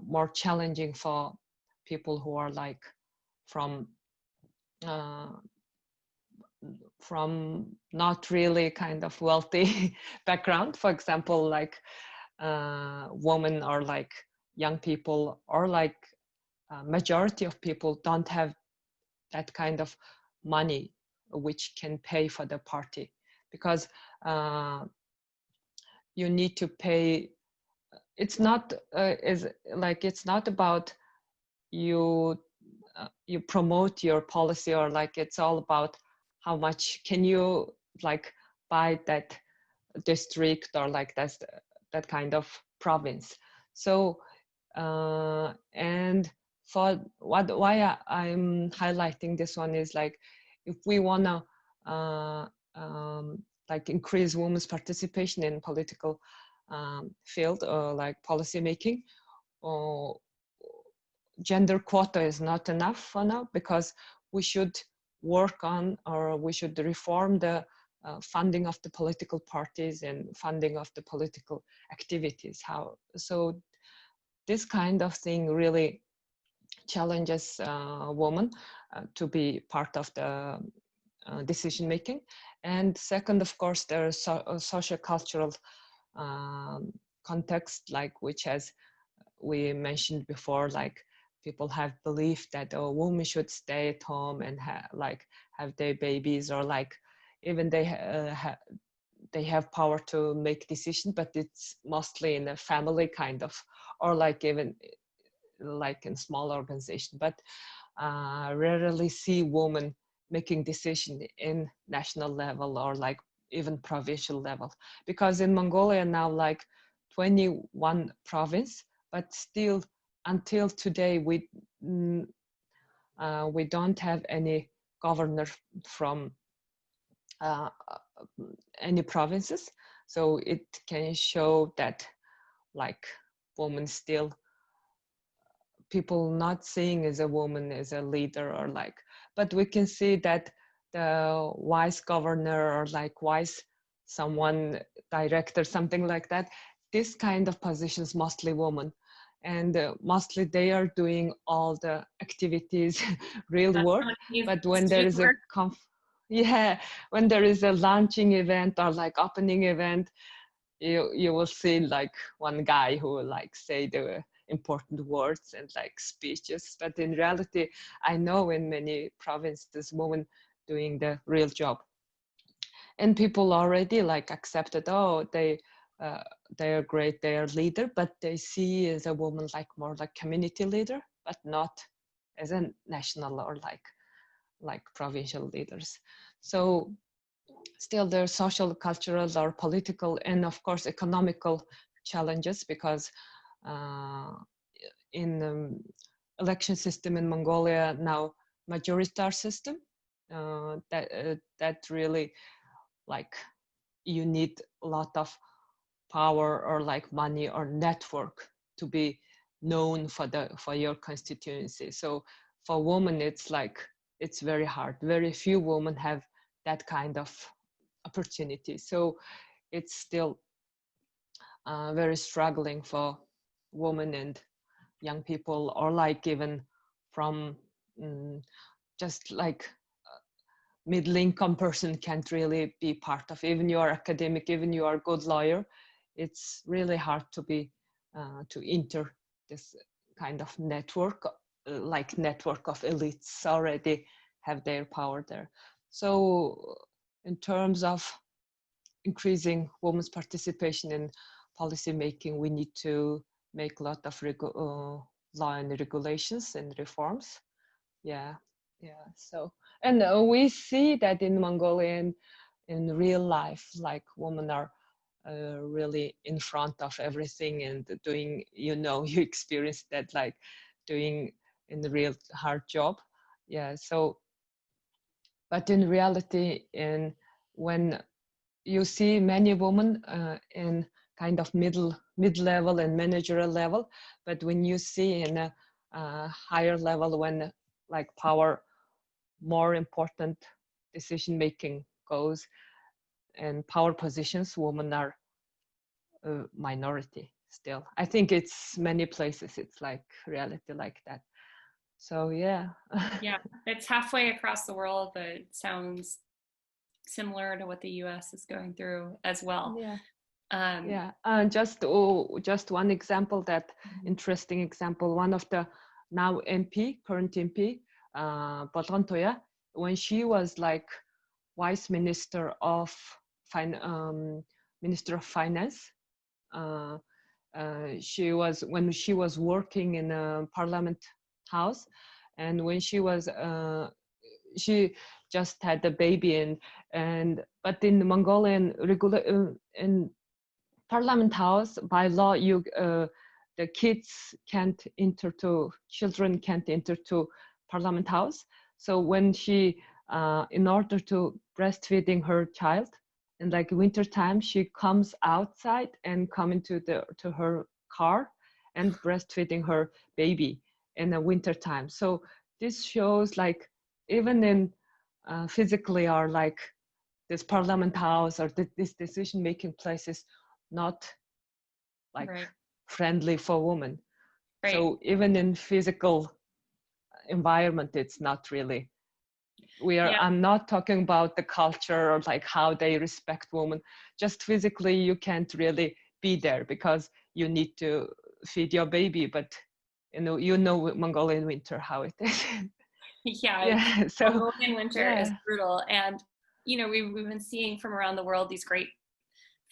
more challenging for people who are like from not really kind of wealthy background. For example, like women or like young people or like majority of people don't have that kind of money which can pay for the party, because you need to pay. It's not it's not about you you promote your policy, or like it's all about how much can you like buy that district or like that kind of province. So and for why I'm highlighting this one is like, if we want to like increase women's participation in political field or like policy making, or gender quota is not enough for now, because we should work on, or we should reform the funding of the political parties and funding of the political activities. How so this kind of thing really challenges women to be part of the decision making. And second, of course, there is social cultural context, like which, as we mentioned before, like people have believed that women should stay at home and have their babies, or like even they have power to make decisions, but it's mostly in a family kind of, or like even like in small organization, but rarely see women making decision in national level or like even provincial level, because in Mongolia now like 21 province, but still until today we don't have any governor from any provinces. So it can show that like women still, people not seeing as a woman as a leader, or like, but we can see that the vice governor or like vice someone director, something like that, this kind of positions mostly women, and mostly they are doing all the activities real work. But when there is a when there is a launching event or like opening event, you will see like one guy who will like say the important words and like speeches, but in reality I know in many provinces women doing the real job, and people already like accepted, oh, they are great, they are leader, but they see as a woman like more like community leader, but not as a national or like provincial leaders. So still there are social, cultural, or political, and of course economical challenges, because in the election system in Mongolia now, majority system, that really like you need a lot of power or like money or network to be known for your constituency. So for women it's like it's very hard. Very few women have that kind of opportunity. So it's still very struggling for women and young people, or like even from just like middle income person can't really be part of, even you are academic, even you are a good lawyer, it's really hard to be to enter this kind of network, like network of elites already have their power there. So in terms of increasing women's participation in policy making, we need to make a lot of law and regulations and reforms. Yeah. So, and we see that in Mongolia, in real life, like women are really in front of everything and doing, you experience that, like doing in the real hard job. Yeah. So, but in reality, when you see many women in kind of mid-level and managerial level, but when you see in a higher level, when like power, more important decision making goes and power positions, women are a minority. still. I think it's many places it's like reality like that. So yeah. Yeah, it's halfway across the world, but it sounds similar to what the US is going through as well. Yeah. Um, Yeah, just one example, that interesting example. One of the now MP, current MP, Bolgontoya, when she was like vice minister of minister of finance, when she was working in a parliament house, and when she just had a baby, and but in the Mongolian in Parliament House, by law, the children can't enter to Parliament House. So when she, in order to breastfeeding her child, in like winter time, she comes outside and come into to her car and breastfeeding her baby in the winter time. So this shows like even in physically, or like this Parliament House or this decision making places not like right. friendly for women. Right. So even in physical environment, it's not really. I'm not talking about the culture or like how they respect women. Just physically, you can't really be there because you need to feed your baby. But you know Mongolian winter how it is. Yeah. So Mongolian winter is brutal, and we've been seeing from around the world these great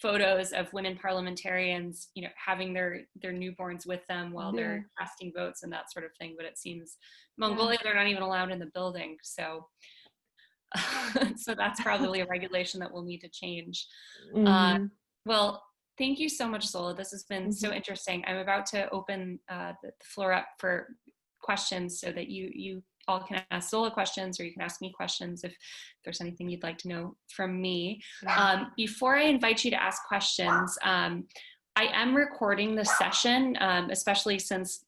photos of women parliamentarians, having their newborns with them while they're casting votes and that sort of thing. But it seems Mongolia, they're not even allowed in the building. So, so that's probably a regulation that will need to change. Well, thank you so much, Zola. This has been so interesting. I'm about to open the floor up for questions so that you all can ask Zola questions, or you can ask me questions if there's anything you'd like to know from me. Before I invite you to ask questions, I am recording the session, especially since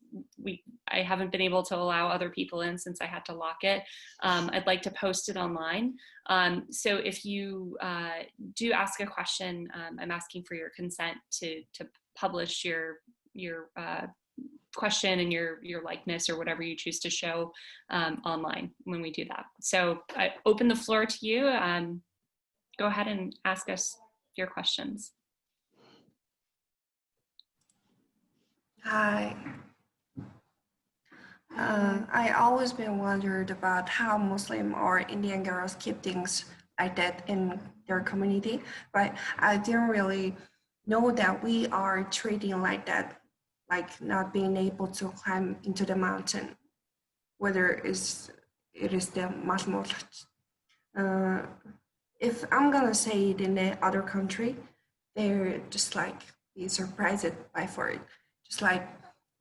I haven't been able to allow other people in since I had to lock it. I'd like to post it online. So if you do ask a question, I'm asking for your consent to publish your question and your likeness or whatever you choose to show online when we do that. So I open the floor to you. Go ahead and ask us your questions. Hi. I always been wondered about how Muslim or Indian girls keep things like that in their community, but I didn't really know that we are treating like that, like not being able to climb into the mountain, whether it is the Muslim. If I'm gonna say it in the other country, they're just like be surprised by for it, just like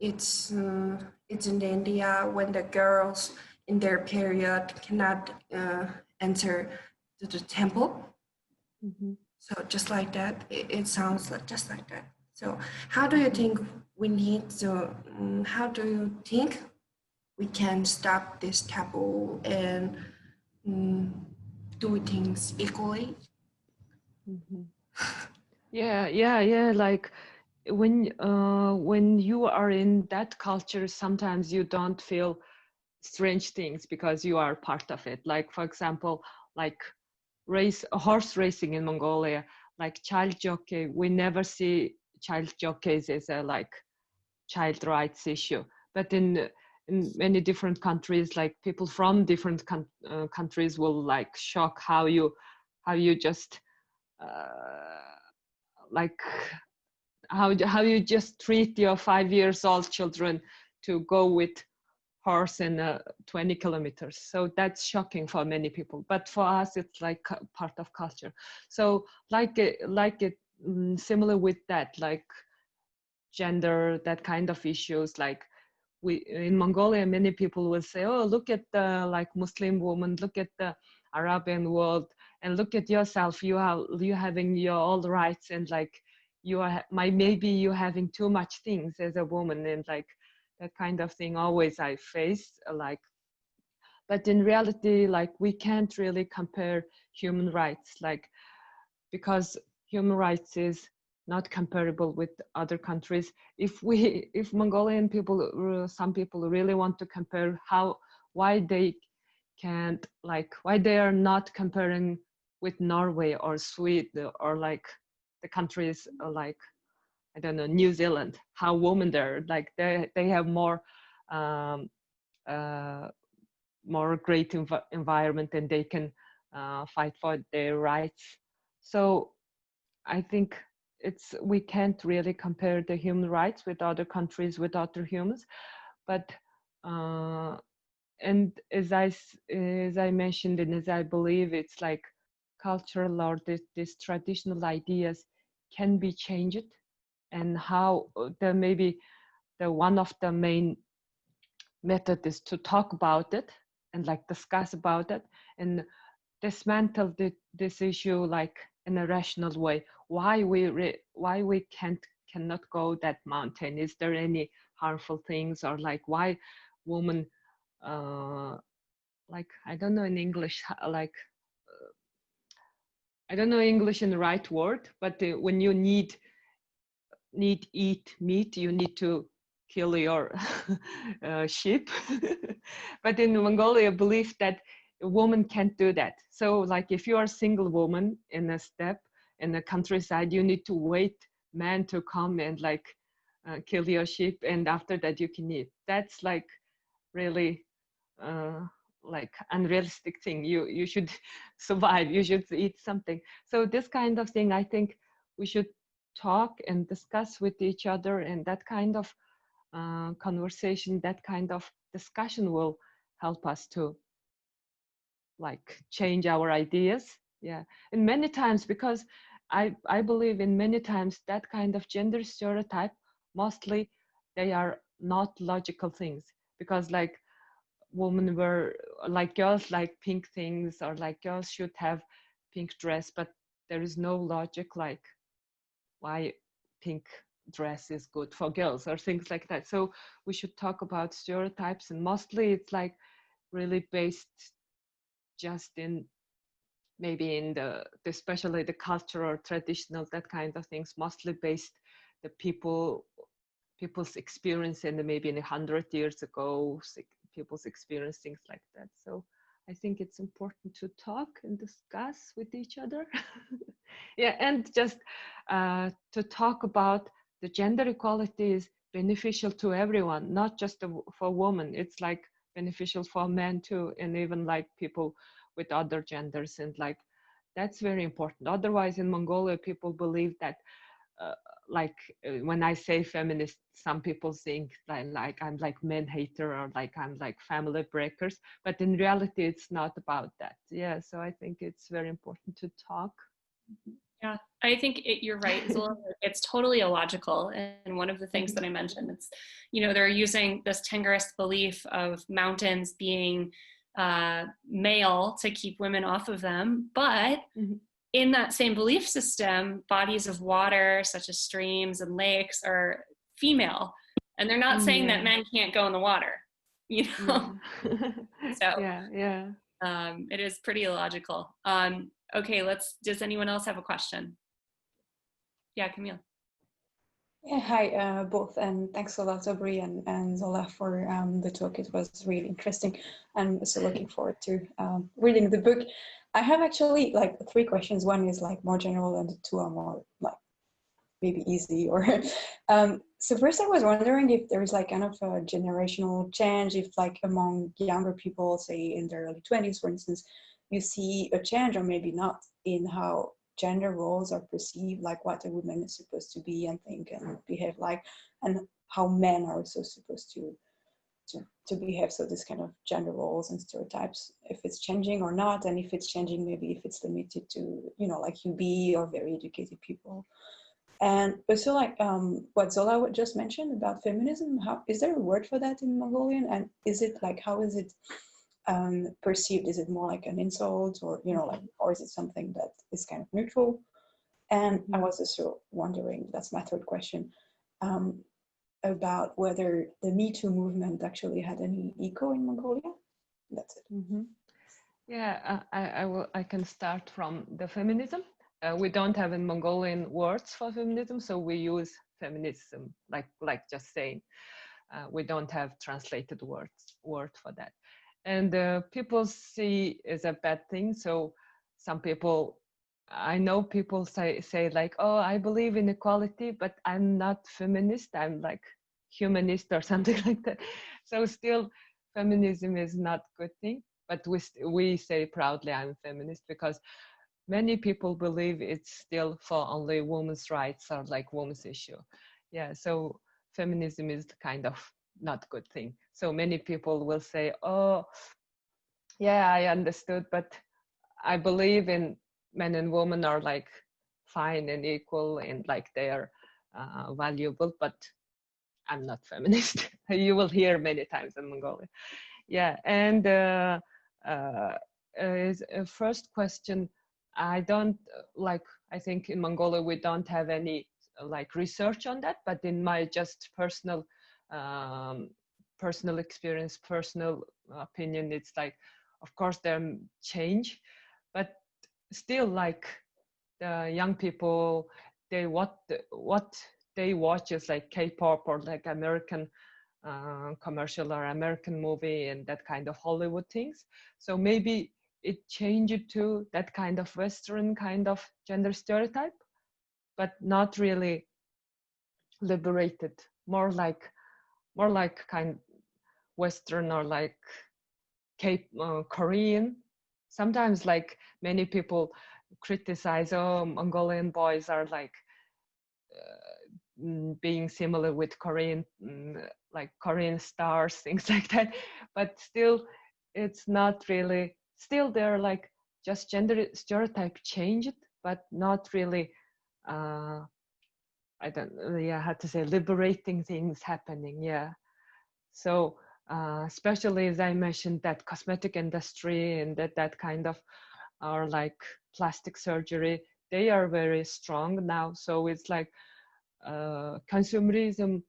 it's in India when the girls in their period cannot enter to the temple. So just like that, it sounds just like that. So how do you think we need to? How do you think we can stop this taboo and do things equally? Yeah. Like when you are in that culture, sometimes you don't feel strange things because you are part of it. Like for example, like horse racing in Mongolia, like child jockey. We never see child jockeys as a like child rights issue, but in many different countries, like people from different countries will like shock how you just like how you just treat your 5-year-old children to go with horse in 20 kilometers. So that's shocking for many people, but for us it's like part of culture. So like it similar with that, like gender, that kind of issues. Like we in Mongolia, many people will say, oh, look at the like Muslim woman, look at the Arabian world, and look at yourself, you having your all rights, and like you are maybe you having too much things as a woman, and like that kind of thing always I face. Like, but in reality, like we can't really compare human rights, like because human rights is not comparable with other countries. If Mongolian people, some people really want to compare why they can't, like, why they are not comparing with Norway or Sweden or like the countries like, I don't know, New Zealand, how women there, like they have more more great environment, and they can fight for their rights. So I think we can't really compare the human rights with other countries, with other humans. But and as I mentioned, and as I believe, it's like cultural or this traditional ideas can be changed, and how maybe the one of the main method is to talk about it and like discuss about it and dismantle this issue like in a rational way. Why we cannot go that mountain? Is there any harmful things, or like why women like I don't know in English, like I don't know English in the right word, but when you need eat meat, you need to kill your sheep. But in Mongolia, believe that a woman can't do that. So like if you are a single woman in a steppe in the countryside, you need to wait man to come and like kill your sheep, and after that you can eat. That's like really like unrealistic thing. You should survive, you should eat something. So this kind of thing, I think we should talk and discuss with each other, and that kind of conversation, that kind of discussion will help us to like change our ideas. Yeah, and many times, because I believe in many times that kind of gender stereotype, mostly they are not logical things, because like women were like girls like pink things, or like girls should have pink dress, but there is no logic like why pink dress is good for girls or things like that. So we should talk about stereotypes, and mostly it's like really based just in maybe in the especially the culture or traditional, that kind of things, mostly based the people's experience, and maybe in 100 years ago people's experience, things like that. So I think it's important to talk and discuss with each other. Yeah, and just to talk about the gender equality is beneficial to everyone, not just for women. It's like beneficial for men too, and even like people with other genders, and like that's very important. Otherwise, in Mongolia, people believe that when I say feminist, some people think like I'm like men hater, or like I'm like family breakers, but in reality it's not about that. Yeah, so I think it's very important to talk. Yeah, I think you're right, Zola. It's totally illogical. And one of the things that I mentioned, it's, they're using this Tengarist belief of mountains being male to keep women off of them. But in that same belief system, bodies of water, such as streams and lakes, are female. And they're not saying that men can't go in the water, So yeah. It is pretty illogical. Okay, does anyone else have a question? Yeah, Camille. Yeah, hi, both, and thanks a lot, Aubrey and Zola, for the talk. It was really interesting. I'm so looking forward to reading the book. I have actually like 3 questions. One is like more general, and 2 are more like maybe easy. Or so first, I was wondering if there is like kind of a generational change, if like among younger people, say in their early 20s, for instance, you see a change, or maybe not, in how gender roles are perceived, like what a woman is supposed to be and think and behave like, and how men are also supposed to behave. So this kind of gender roles and stereotypes, if it's changing or not, and if it's changing, maybe if it's limited to, like UB or very educated people. And also like what Zola just mentioned about feminism, is there a word for that in Mongolian? And is it like, how is it perceived? Is it more like an insult, or like, or is it something that is kind of neutral? And I was also wondering, that's my 3rd question, about whether the Me Too movement actually had any echo in Mongolia. That's it. Yeah, I can start from the feminism. we don't have in Mongolian words for feminism, so we use feminism, like just saying. We don't have translated word for that. And people see as a bad thing. So some people, I know people say like, oh, I believe in equality, but I'm not feminist. I'm like humanist or something like that. So still, feminism is not a good thing. But we say proudly I'm feminist because many people believe it's still for only women's rights or like women's issue. Yeah, so feminism is kind of not good thing. So many people will say, oh, yeah, I understood, but I believe in men and women are like fine and equal and like they are valuable, but I'm not feminist. You will hear many times in Mongolia. Yeah, and is a first question, I don't like, I think in Mongolia we don't have any like research on that, but in my just personal experience, personal opinion, it's like, of course there change, but still like the young people, what they watch is like K-pop or like American commercial or American movie and that kind of Hollywood things. So maybe it changed to that kind of Western kind of gender stereotype, but not really liberated, more like kind Western or like Korean. Sometimes like many people criticize, oh, Mongolian boys are like being similar with Korean, like Korean stars, things like that. But still, it's not really, still they're like just gender stereotype changed, but not really, I don't know, yeah, how to say, liberating things happening, yeah. So especially as I mentioned, that cosmetic industry and that kind of, or like plastic surgery, they are very strong now. So it's like consumerism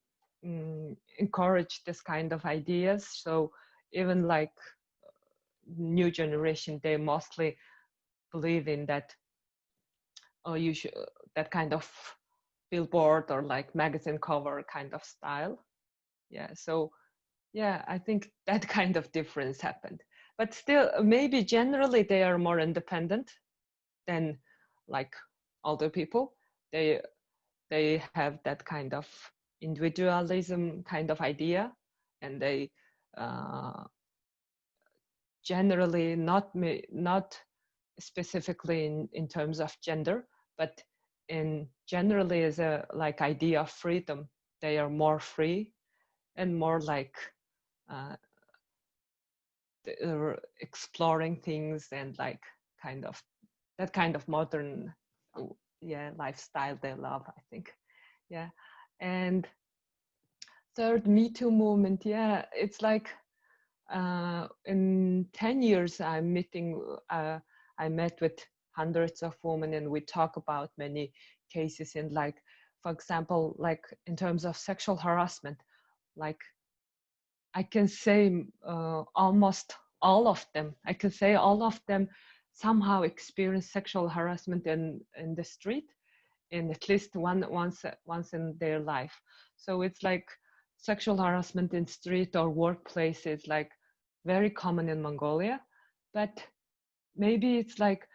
encourage this kind of ideas. So even like new generation, they mostly believe in that, oh, you should, that kind of billboard or like magazine cover kind of style. Yeah, so yeah, I think that kind of difference happened. But still, maybe generally they are more independent than like older people. They have that kind of individualism kind of idea, and they generally not specifically in terms of gender, but in generally as a like idea of freedom. They are more free and more like exploring things and like kind of that kind of modern yeah lifestyle they love, I think. Yeah. And third, Me Too movement, yeah, it's like in 10 years I'm meeting I met with hundreds of women and we talk about many cases in like, for example, like in terms of sexual harassment, like I can say almost all of them, I can say all of them somehow experience sexual harassment in the street in at least once in their life. So it's like sexual harassment in street or workplace is like very common in Mongolia, but maybe it's like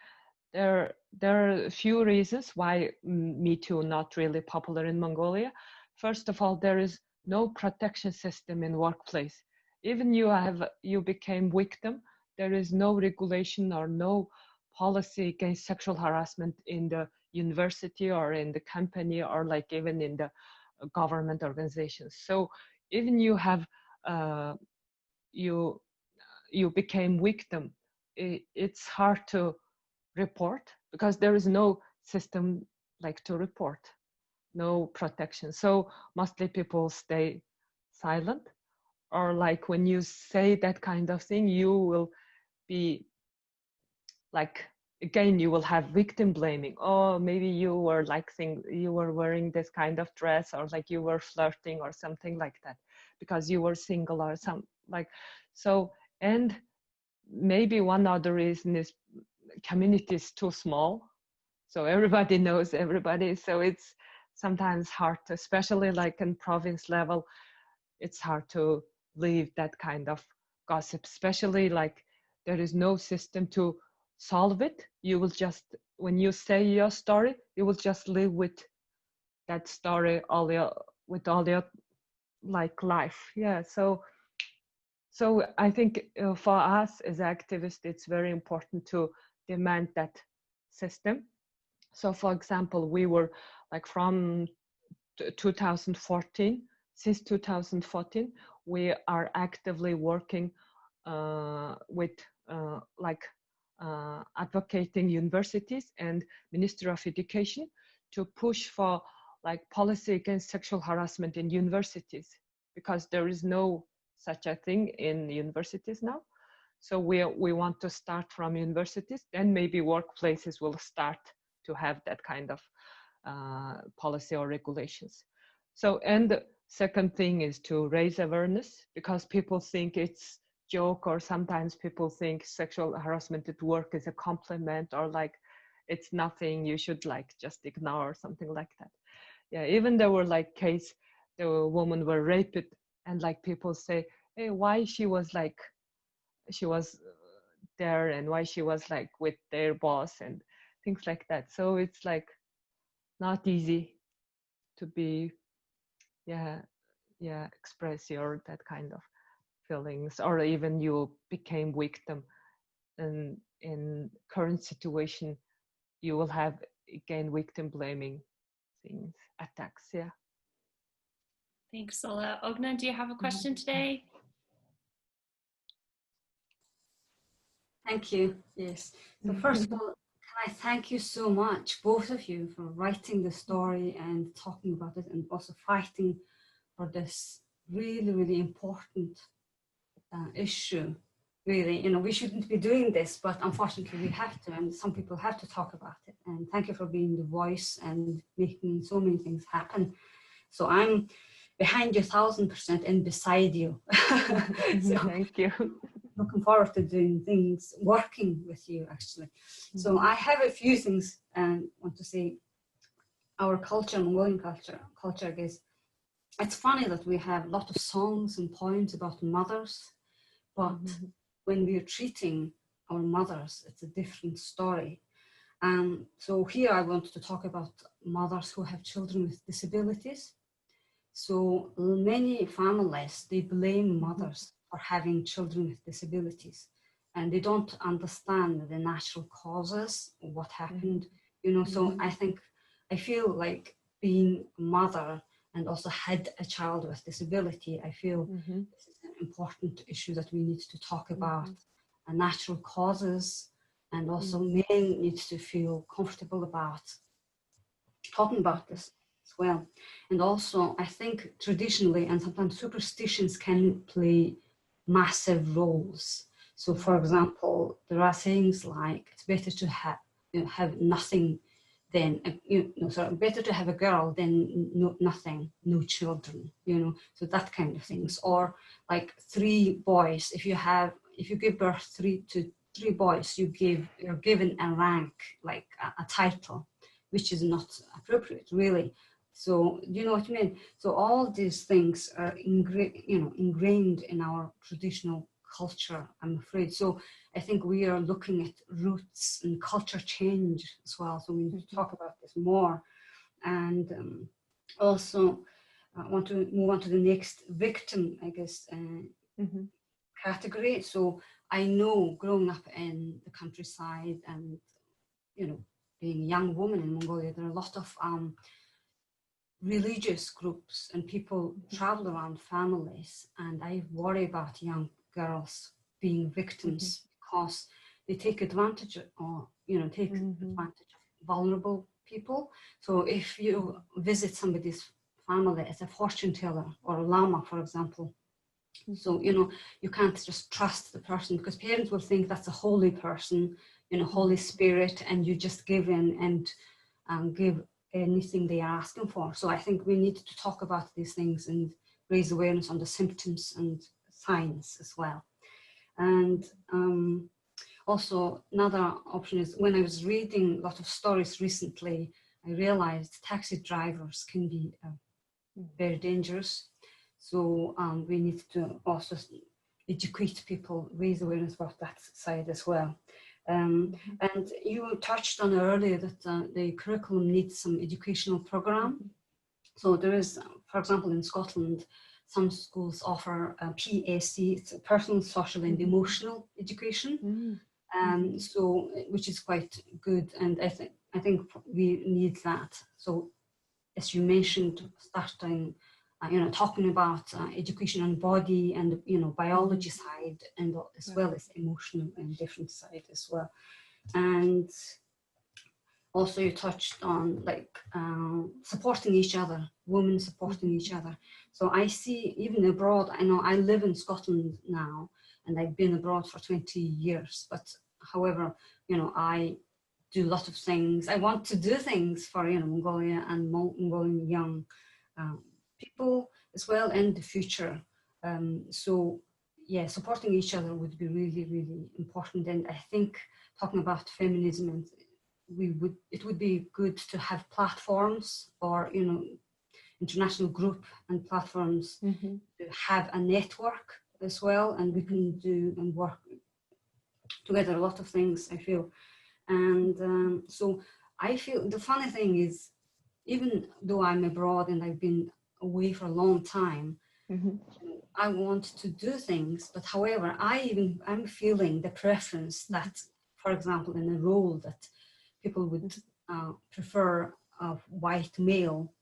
there are a few reasons why Me Too not really popular in Mongolia. First of all, there is no protection system in workplace. Even you became victim, there is no regulation or no policy against sexual harassment in the university or in the company or like even in the government organizations. So even you have you became victim, it's hard to report because there is no system like to report, no protection. So mostly people stay silent, or like when you say that kind of thing, you will be like, again, you will have victim blaming. Oh, maybe you were like you were wearing this kind of dress, or like you were flirting or something like that because you were single or some like so. And maybe one other reason is community is too small. So everybody knows everybody. So it's sometimes hard to, especially like in province level, it's hard to leave that kind of gossip, especially like there is no system to solve it. You will just, when you say your story, you will just live with that story with all your like life. Yeah. So I think for us as activists, it's very important to demand that system. So for example, we were like from 2014, since 2014, we are actively working with advocating universities and Ministry of Education to push for like policy against sexual harassment in universities, because there is no such a thing in universities now. So we want to start from universities, then maybe workplaces will start to have that kind of policy or regulations. So, and the second thing is to raise awareness, because people think it's joke, or sometimes people think sexual harassment at work is a compliment, or like it's nothing, you should like just ignore or something like that. Yeah, even there were like case, the women were raped, and like people say, hey, why she was there, and why she was like with their boss and things like that. So it's like not easy to be express your that kind of feelings, or even you became victim, and in current situation you will have again victim blaming things, attacks. Yeah. Thanks, Zola. Ogna, do you have a question today? Thank you. Yes. So first of all, can I thank you so much, both of you, for writing the story and talking about it, and also fighting for this really, really important issue. Really, you know, we shouldn't be doing this, but unfortunately we have to, and some people have to talk about it. And thank you for being the voice and making so many things happen. So I'm behind you 1000% and beside you. So, thank you. Looking forward to doing things, working with you actually. So I have a few things and want to say. Our culture, Mongolian culture, I guess, it's funny that we have a lot of songs and poems about mothers, but when we are treating our mothers, it's a different story. So here I want to talk about mothers who have children with disabilities. So many families, they blame mothers for having children with disabilities, and they don't understand the natural causes of what happened, you know. So I feel like being a mother and also had a child with disability, I feel this is an important issue that we need to talk about, natural causes, and also men need to feel comfortable about talking about this as well. And also I think traditionally and sometimes superstitions can play massive roles. So for example, there are things like it's better to have nothing than better to have a girl than nothing, no children, you know, so that kind of things. Or like 3 boys, if you give birth to 3 boys, you're given a rank, like a title, which is not appropriate, really. So you know what I mean? So all these things are ingrained in our traditional culture, I'm afraid. So I think we are looking at roots and culture change as well. So we need to talk about this more. And also I want to move on to the next victim, I guess, category. So I know growing up in the countryside and, you know, being a young woman in Mongolia, there are a lot of religious groups and people travel around families, and I worry about young girls being victims because they take advantage of, advantage of vulnerable people. So if you visit somebody's family as a fortune teller or a lama, for example, so, you know, you can't just trust the person, because parents will think that's a holy person, you know, Holy Spirit, and you just give in and give anything they are asking for. So I think we need to talk about these things and raise awareness on the symptoms and signs as well. And Also, another option is when I was reading a lot of stories recently, I realized taxi drivers can be very dangerous. So we need to also educate people, raise awareness about that side as well. And you touched on earlier that the curriculum needs some educational program. So there is, for example, in Scotland, some schools offer PSE, it's a personal, social and emotional education. So, which is quite good. And I think we need that. So as you mentioned, starting, talking about education on body and, biology side, and as well as emotional and different side as well. And also you touched on like supporting each other, women supporting each other. So I see even abroad, I know I live in Scotland now and I've been abroad for 20 years, but however, I do a lot of things. I want to do things for, Mongolia and Mongolian young people as well in the future. So yeah, supporting each other would be really, really important. And I think talking about feminism, and it would be good to have platforms or, international group and platforms to have a network as well. And we can do and work together a lot of things, I feel. And so I feel the funny thing is, even though I'm abroad and I've been away for a long time, I want to do things, but however, I'm feeling the preference that, for example, in a role that people would prefer a white male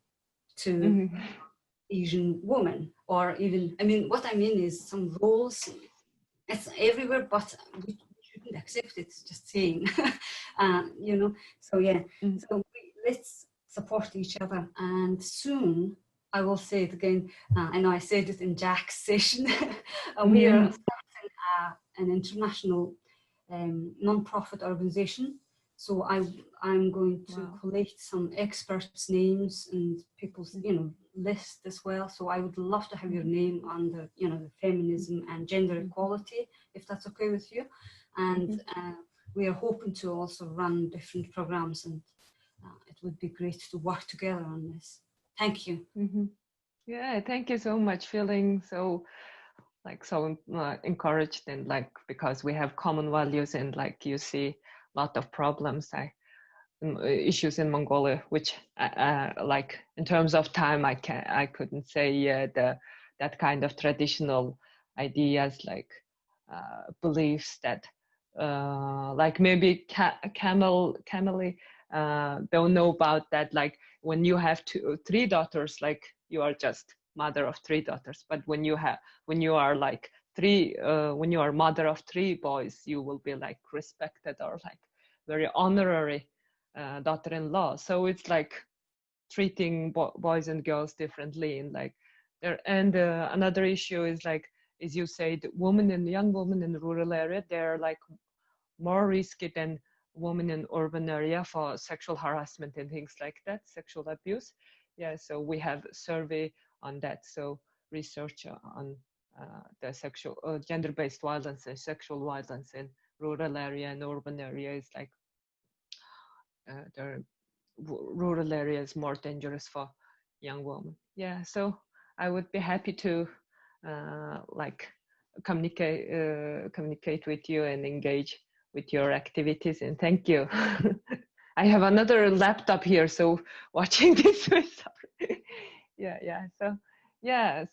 to Asian woman, or even, what I mean is some roles, it's everywhere, but we shouldn't accept it, just saying, so yeah, so let's support each other, and soon, I will say it again, I know I said it in Jack's session, we are starting an international non-profit organization. So I'm going to collect some experts' names and people's, list as well. So I would love to have your name on the, the feminism and gender equality, if that's okay with you. And we are hoping to also run different programs, and it would be great to work together on this. Thank you. Yeah, thank you so much. Feeling so encouraged, and because we have common values, and you see a lot of problems, issues in Mongolia, which in terms of time, I couldn't say that kind of traditional ideas, beliefs that maybe Camille don't know about that. When you have 3 daughters, you are just mother of 3 daughters. But when you are when you are mother of 3 boys, you will be respected, or very honorary daughter-in-law. So it's treating boys and girls differently, and another issue is as you said, young women in rural area, they're more risky than women in urban area for sexual harassment and things like that, sexual abuse. Yeah, so we have a survey on that. So research on the sexual gender-based violence and sexual violence in rural area and urban area is the rural area is more dangerous for young women. Yeah, so I would be happy to communicate with you and engage with your activities, and thank you. I have another laptop here, so watching this with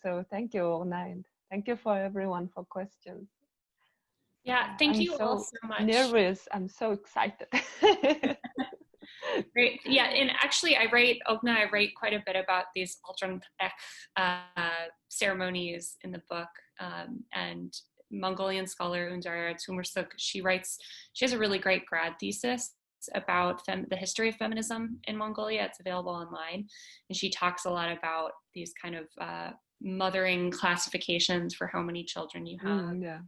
so thank you, Ona, and thank you for everyone for questions. Yeah, thank you all so much. Nervous, I'm so excited. Great. Yeah, and actually I write quite a bit about these alternate ceremonies in the book, and Mongolian scholar Zolzaya Batkhuyag, she has a really great grad thesis about the history of feminism in Mongolia. It's available online, and she talks a lot about these kind of mothering classifications for how many children you have.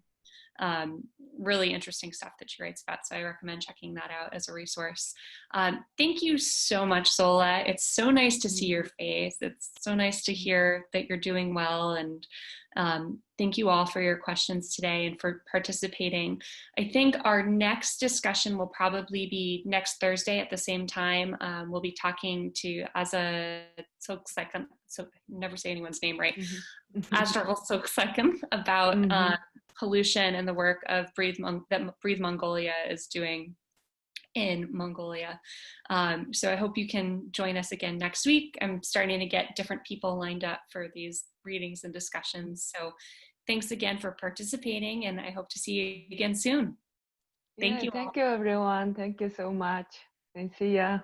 really interesting stuff that she writes about. So I recommend checking that out as a resource. Thank you so much, Zola. It's so nice to see your face. It's so nice to hear that you're doing well. And thank you all for your questions today and for participating. I think our next discussion will probably be next Thursday at the same time. We'll be talking to Aza Soksekan, so never say anyone's name right, Azra Soksekan, about pollution and the work of that Breathe Mongolia is doing in Mongolia. So I hope you can join us again next week. I'm starting to get different people lined up for these readings and discussions. So thanks again for participating, and I hope to see you again soon. Thank you. Thank you, everyone. Thank you so much. And see ya.